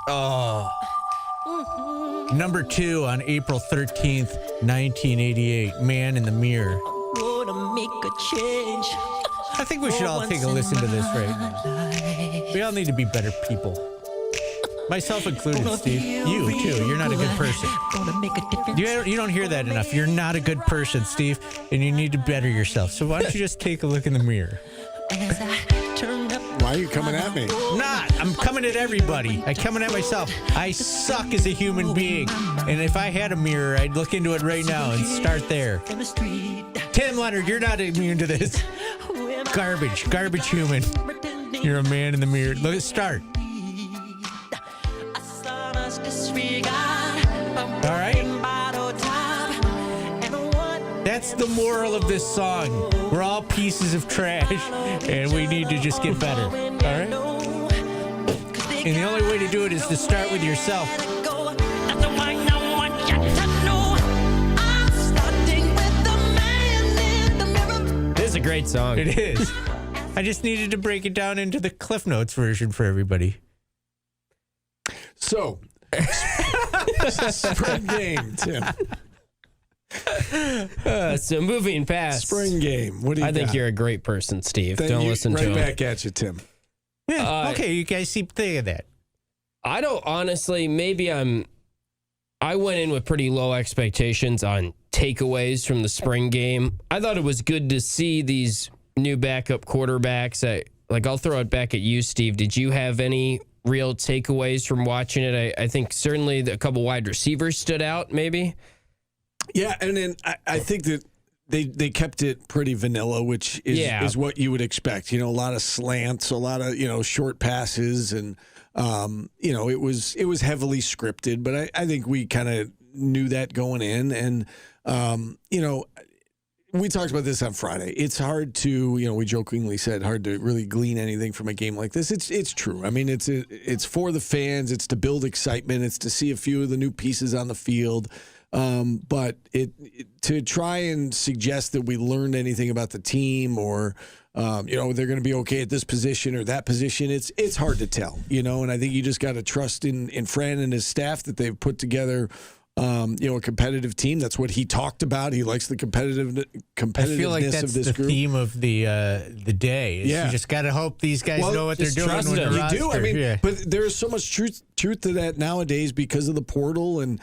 Oh. Number 2 on April 13th, 1988. Man in the Mirror. Gonna make a change. I think we should all take a listen to this right now. We all need to be better people. Myself included, Steve. You, too. You're not a good person. You don't hear that enough. You're not a good person, Steve, and you need to better yourself. So why don't you just take a look in the mirror? Why are you coming at me? I'm coming at everybody. I'm coming at myself. I suck as a human being. And if I had a mirror, I'd look into it right now and start there. Tim Leonard, you're not immune to this. Garbage human. You're a man in the mirror. Let's start. All right? That's the moral of this song. We're all pieces of trash, and we need to just get better. All right? And the only way to do it is to start with yourself. This is a great song. It is. I just needed to break it down into the Cliff Notes version for everybody. So, spring game, Tim. So moving past spring game. What do you I think got? you're a great person, Steve. Then don't listen to him. Right back at you, Tim. Yeah, okay, you guys keep thinking that. I don't honestly, I went in with pretty low expectations on takeaways from the spring game. I thought it was good to see these new backup quarterbacks. I'll throw it back at you, Steve. Did you have any real takeaways from watching it? I think certainly a couple wide receivers stood out, maybe. Yeah, and then I think that they kept it pretty vanilla, which is what you would expect. A lot of slants, a lot of short passes, and it was heavily scripted. But I think we kind of knew that going in, and we talked about this on Friday. It's hard to, we jokingly said hard to really glean anything from a game like this. It's true. I mean, it's for the fans. It's to build excitement. It's to see a few of the new pieces on the field. But to try and suggest that we learned anything about the team or they're going to be okay at this position or that position, it's hard to tell. And I think you just got to trust in Fran and his staff that they've put together. A competitive team. That's what he talked about. He likes the competitiveness I feel like that's of this the group. Theme of the day. You just got to hope these guys know what they're doing. You do. I mean, but there's so much truth to that nowadays because of the portal, and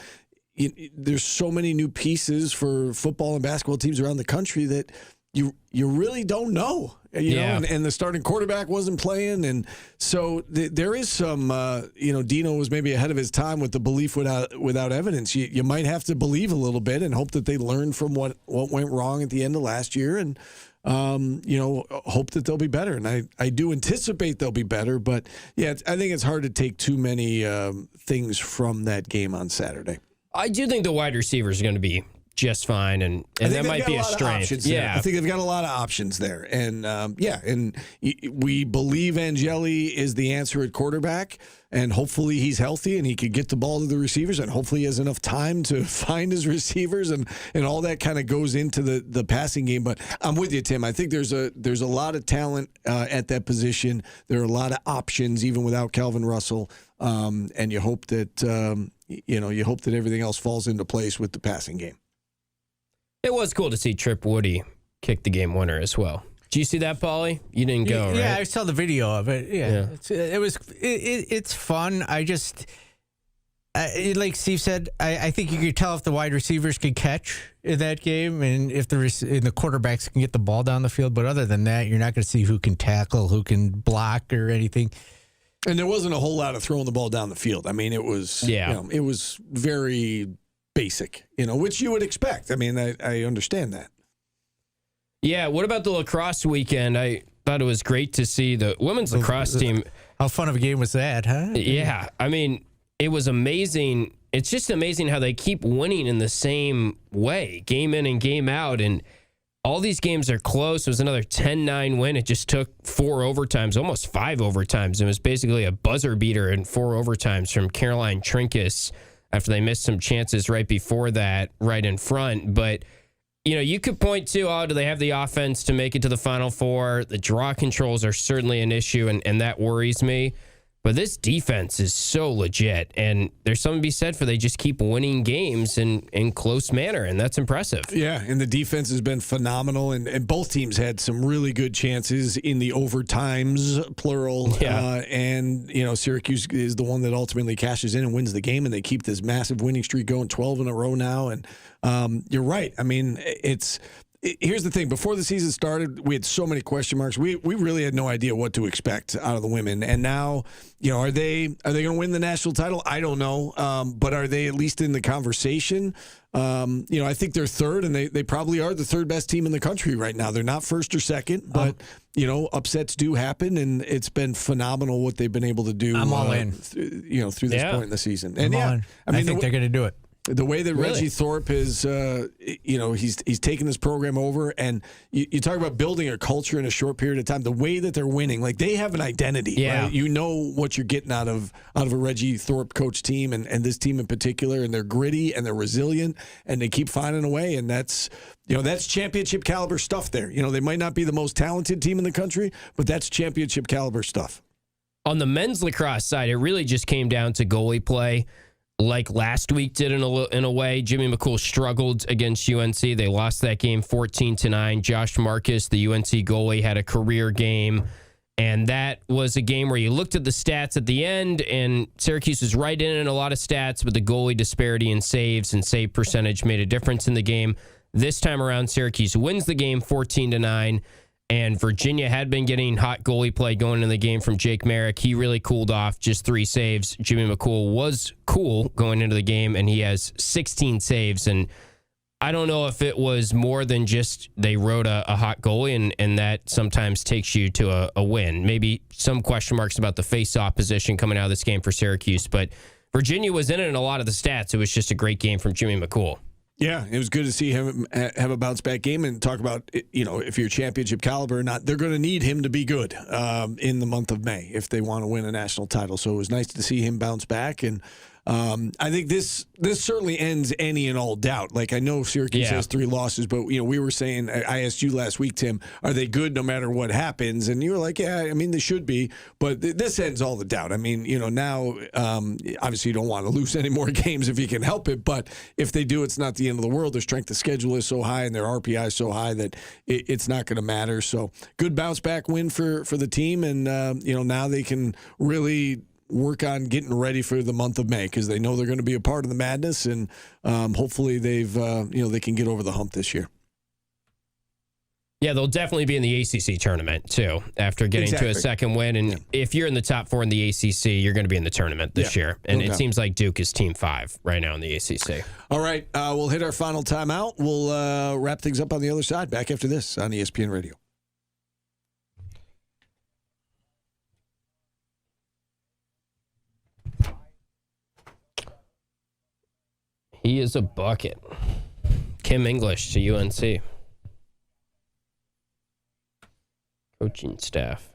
there's so many new pieces for football and basketball teams around the country that you really don't know. You know, and the starting quarterback wasn't playing, and so there is some. Dino was maybe ahead of his time with the belief without evidence. You might have to believe a little bit and hope that they learned from what went wrong at the end of last year, and hope that they'll be better. And I do anticipate they'll be better, but I think it's hard to take too many things from that game on Saturday. I do think the wide receivers are going to be just fine, and that might be a strength. I think they've got a lot of options there, and we believe Angeli is the answer at quarterback, and hopefully he's healthy and he could get the ball to the receivers, and hopefully he has enough time to find his receivers, and all that kind of goes into the passing game. But I'm with you, Tim. I think there's a lot of talent at that position. There are a lot of options even without Calvin Russell, and you hope that everything else falls into place with the passing game. It was cool to see Trip Woody kick the game winner as well. Did you see that, Paulie? You didn't go, right? Yeah, I saw the video of it. Yeah. It's fun. I just, like Steve said, I think you could tell if the wide receivers could catch in that game and if the quarterbacks can get the ball down the field. But other than that, you're not going to see who can tackle, who can block or anything. And there wasn't a whole lot of throwing the ball down the field. I mean, it was it was very basic, which you would expect. I mean, I understand that. Yeah, what about the lacrosse weekend? I thought it was great to see the women's lacrosse team. How fun of a game was that, huh? Yeah, I mean, it was amazing. It's just amazing how they keep winning in the same way, game in and game out, and all these games are close. It was another 10-9 win. It just took 4 overtimes, almost 5 overtimes. It was basically a buzzer beater in 4 overtimes from Caroline Trinkus after they missed some chances right before that, right in front. But, you could point to, do they have the offense to make it to the Final Four? The draw controls are certainly an issue, and that worries me. But this defense is so legit, and there's something to be said for they just keep winning games in close manner, and that's impressive. Yeah, and the defense has been phenomenal, and both teams had some really good chances in the overtimes, plural. Yeah. And Syracuse is the one that ultimately cashes in and wins the game, and they keep this massive winning streak going, 12 in a row now. And you're right. I mean, here's the thing. Before the season started, we had so many question marks. We really had no idea what to expect out of the women. And now, are they going to win the national title? I don't know. But are they at least in the conversation? I think they're third, and they probably are the third best team in the country right now. They're not first or second, but upsets do happen, and it's been phenomenal what they've been able to do. I'm all in. Through this point in the season. And I think they're going to do it. The way that Reggie Thorpe is, he's taken this program over, and you talk about building a culture in a short period of time. The way that they're winning, like they have an identity. Right? You know what you're getting out of a Reggie Thorpe coach team, and this team in particular. And they're gritty and they're resilient, and they keep finding a way. And that's championship caliber stuff. There, they might not be the most talented team in the country, but that's championship caliber stuff. On the men's lacrosse side, it really just came down to goalie play. Like last week did in a way. Jimmy McCool struggled against UNC. They lost that game 14-9. Josh Marcus, the UNC goalie, had a career game. And that was a game where you looked at the stats at the end, and Syracuse was right in a lot of stats, but the goalie disparity in saves and save percentage made a difference in the game. This time around, Syracuse wins the game 14-9. And Virginia had been getting hot goalie play going into the game from Jake Merrick. He really cooled off, just 3 saves. Jimmy McCool was cool going into the game, and he has 16 saves. And I don't know if it was more than just they rode a hot goalie, and that sometimes takes you to a win. Maybe some question marks about the face-off position coming out of this game for Syracuse. But Virginia was in it in a lot of the stats. It was just a great game from Jimmy McCool. Yeah, it was good to see him have a bounce back game and talk about, if you're championship caliber or not, they're going to need him to be good in the month of May if they want to win a national title. So it was nice to see him bounce back. And I think this certainly ends any and all doubt. Like, I know Syracuse has 3 losses, but, we were saying, I asked you last week, Tim, are they good no matter what happens? And you were like, yeah, I mean, they should be. But this ends all the doubt. I mean, now, obviously you don't want to lose any more games if you can help it. But if they do, it's not the end of the world. Their strength of schedule is so high and their RPI is so high that it's not going to matter. So good bounce back win for the team. And, now they can really work on getting ready for the month of May because they know they're going to be a part of the madness, and hopefully they can get over the hump this year. Yeah, they'll definitely be in the ACC tournament too after getting to a second win. And if you're in the top 4 in the ACC, you're going to be in the tournament this year. And it seems like Duke is Team 5 right now in the ACC. All right, we'll hit our final timeout. We'll wrap things up on the other side. Back after this on ESPN Radio. He is a bucket. Kim English to UNC. Coaching staff.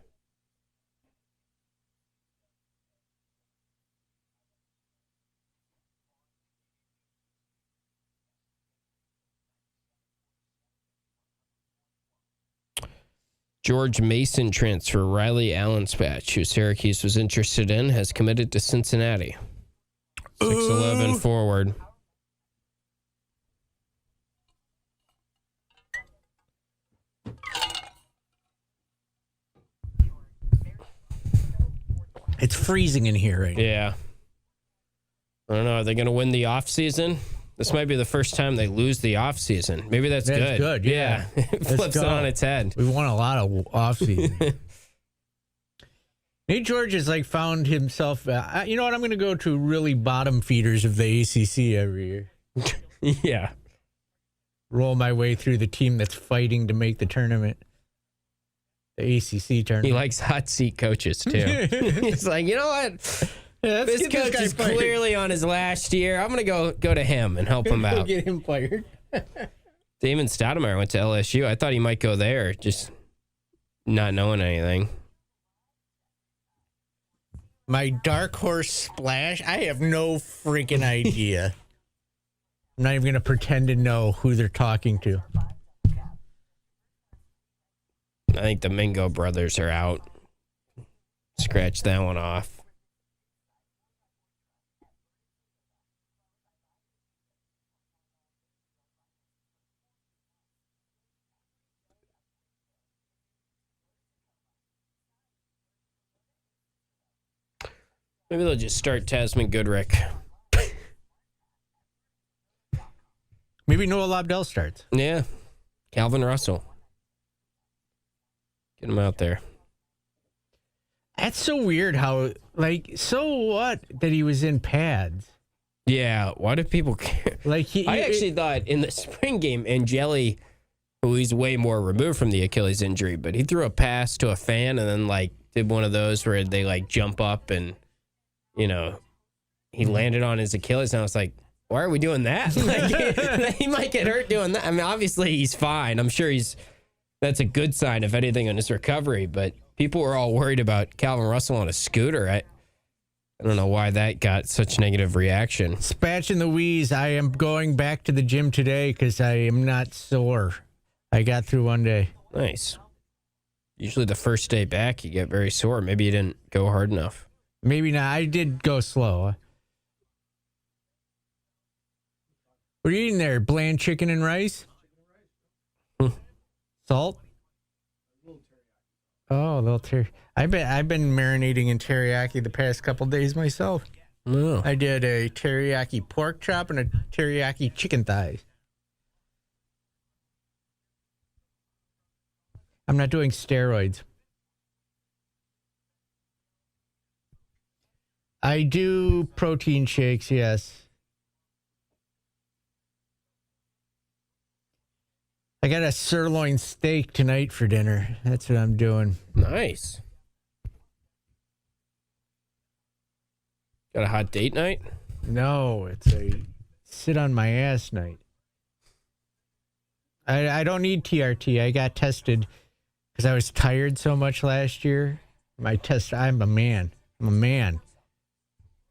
George Mason transfer Riley Allenspatch, who Syracuse was interested in, has committed to Cincinnati. 6'11" forward. It's freezing in here right now. Yeah. I don't know. Are they going to win the offseason? This might be the first time they lose the offseason. Maybe that's good. That's good, yeah. It flips it on its head. We've won a lot of offseason. Nate George has found himself, you know what, I'm going to go to really bottom feeders of the ACC every year. Yeah. Roll my way through the team that's fighting to make the tournament. The ACC tournament. He likes hot seat coaches, too. He's like, you know what? This coach is clearly on his last year. I'm going to go to him and help him out. Get him fired. Damon Stoudemire went to LSU. I thought he might go there, just not knowing anything. My dark horse splash? I have no freaking idea. I'm not even going to pretend to know who they're talking to. I think the Mingo brothers are out. Scratch that one off. Maybe they'll just start Tasman Goodrick. Maybe Noah Lobdell starts. Yeah. Calvin Russell. Get him out there. That's so weird how, so what that he was in pads? Yeah, why do people care? I actually thought in the spring game, Angeli, who he's way more removed from the Achilles injury, but he threw a pass to a fan and then, did one of those where they, jump up and, he landed on his Achilles, and I was like, why are we doing that? He might get hurt doing that. I mean, obviously he's fine. I'm sure that's a good sign, if anything, on his recovery. But people were all worried about Calvin Russell on a scooter. I don't know why that got such negative reaction. Spatch and the wheeze. I am going back to the gym today because I am not sore. I got through one day. Nice. Usually the first day back, you get very sore. Maybe you didn't go hard enough. Maybe not. I did go slow. What are you eating there? Bland chicken and rice? Salt? Oh, a little teriyaki. I've been marinating in teriyaki the past couple days myself. Oh. I did a teriyaki pork chop and a teriyaki chicken thighs. I'm not doing steroids. I do protein shakes, yes. I got a sirloin steak tonight for dinner. That's what I'm doing. Nice. Got a hot date night? No, it's a sit on my ass night. I don't need TRT. I got tested because I was tired so much last year. I'm a man.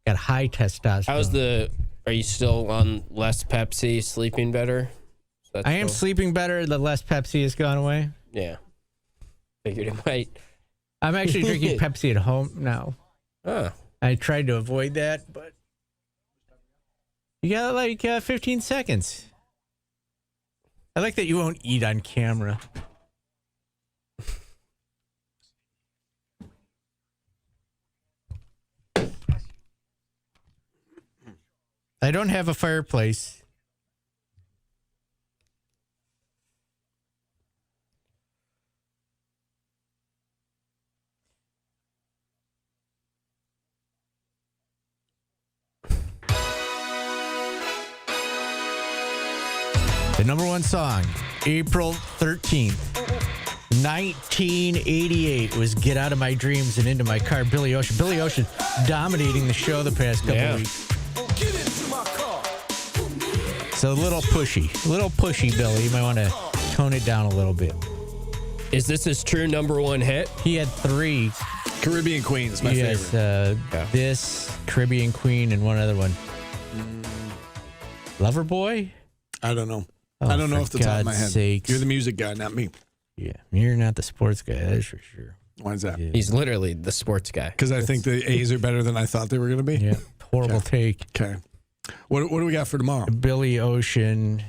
Got high testosterone. Are you still on less Pepsi, sleeping better? I am sleeping better. The less Pepsi has gone away. Yeah. Figured it might. I'm actually drinking Pepsi at home now. Oh. I tried to avoid that, but you got like 15 seconds. I like that you won't eat on camera. I don't have a fireplace. The number one song, April 13th, 1988, was Get Out of My Dreams and Into My Car, Billy Ocean. Billy Ocean dominating the show the past couple weeks. So a little pushy, Billy. You might want to tone it down a little bit. Is this his true number one hit? He had 3. Caribbean Queen is my favorite. This, Caribbean Queen, and one other one. Loverboy? I don't know. Oh, I don't know off the top of my head. Sakes. You're the music guy, not me. Yeah, you're not the sports guy, that's for sure. Why is that? Yeah. He's literally the sports guy. Because I think the A's are better than I thought they were going to be? Yeah, horrible take. Okay. What do we got for tomorrow? Billy Ocean,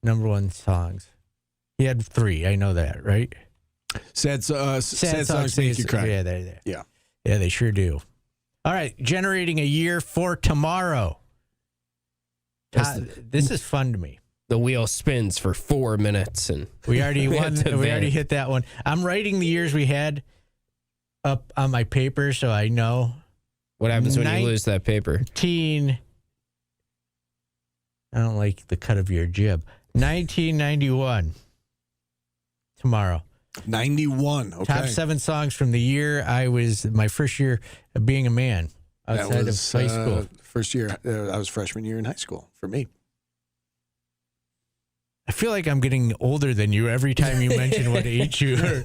number one songs. He had 3, I know that, right? Sad songs make you cry. Yeah, they're there. Yeah. Yeah, they sure do. All right, generating a year for tomorrow. This is fun to me. The wheel spins for 4 minutes, and we already won. We already hit that one. I'm writing the years we had up on my paper, so I know. What happens when you lose that paper? I don't like the cut of your jib. 1991. Tomorrow. 91. Okay. Top 7 songs from the year my first year of being a man outside of high school. First year, I was freshman year in high school for me. I feel like I'm getting older than you every time you mention what age you were.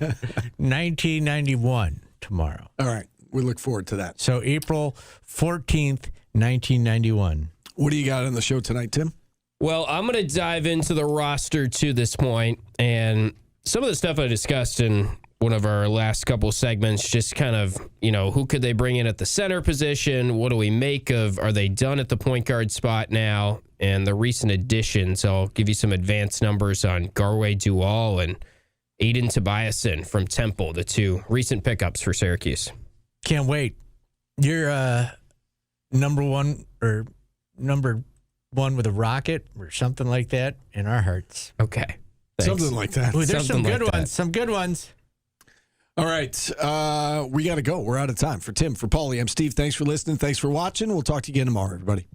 1991 tomorrow. All right. We look forward to that. So April 14th, 1991. What do you got on the show tonight, Tim? Well, I'm going to dive into the roster to this point, and some of the stuff I discussed in one of our last couple segments, just kind of, who could they bring in at the center position? What do we make of, are they done at the point guard spot now? And the recent additions, I'll give you some advanced numbers on Garwey Dual and Aiden Tobiasen from Temple, the 2 recent pickups for Syracuse. Can't wait. You're number one with a rocket or something like that in our hearts. Okay. Thanks. Something like that. Ooh, there's something some good like ones. Some good ones. All right. We got to go. We're out of time. For Tim, for Paulie, I'm Steve. Thanks for listening. Thanks for watching. We'll talk to you again tomorrow, everybody.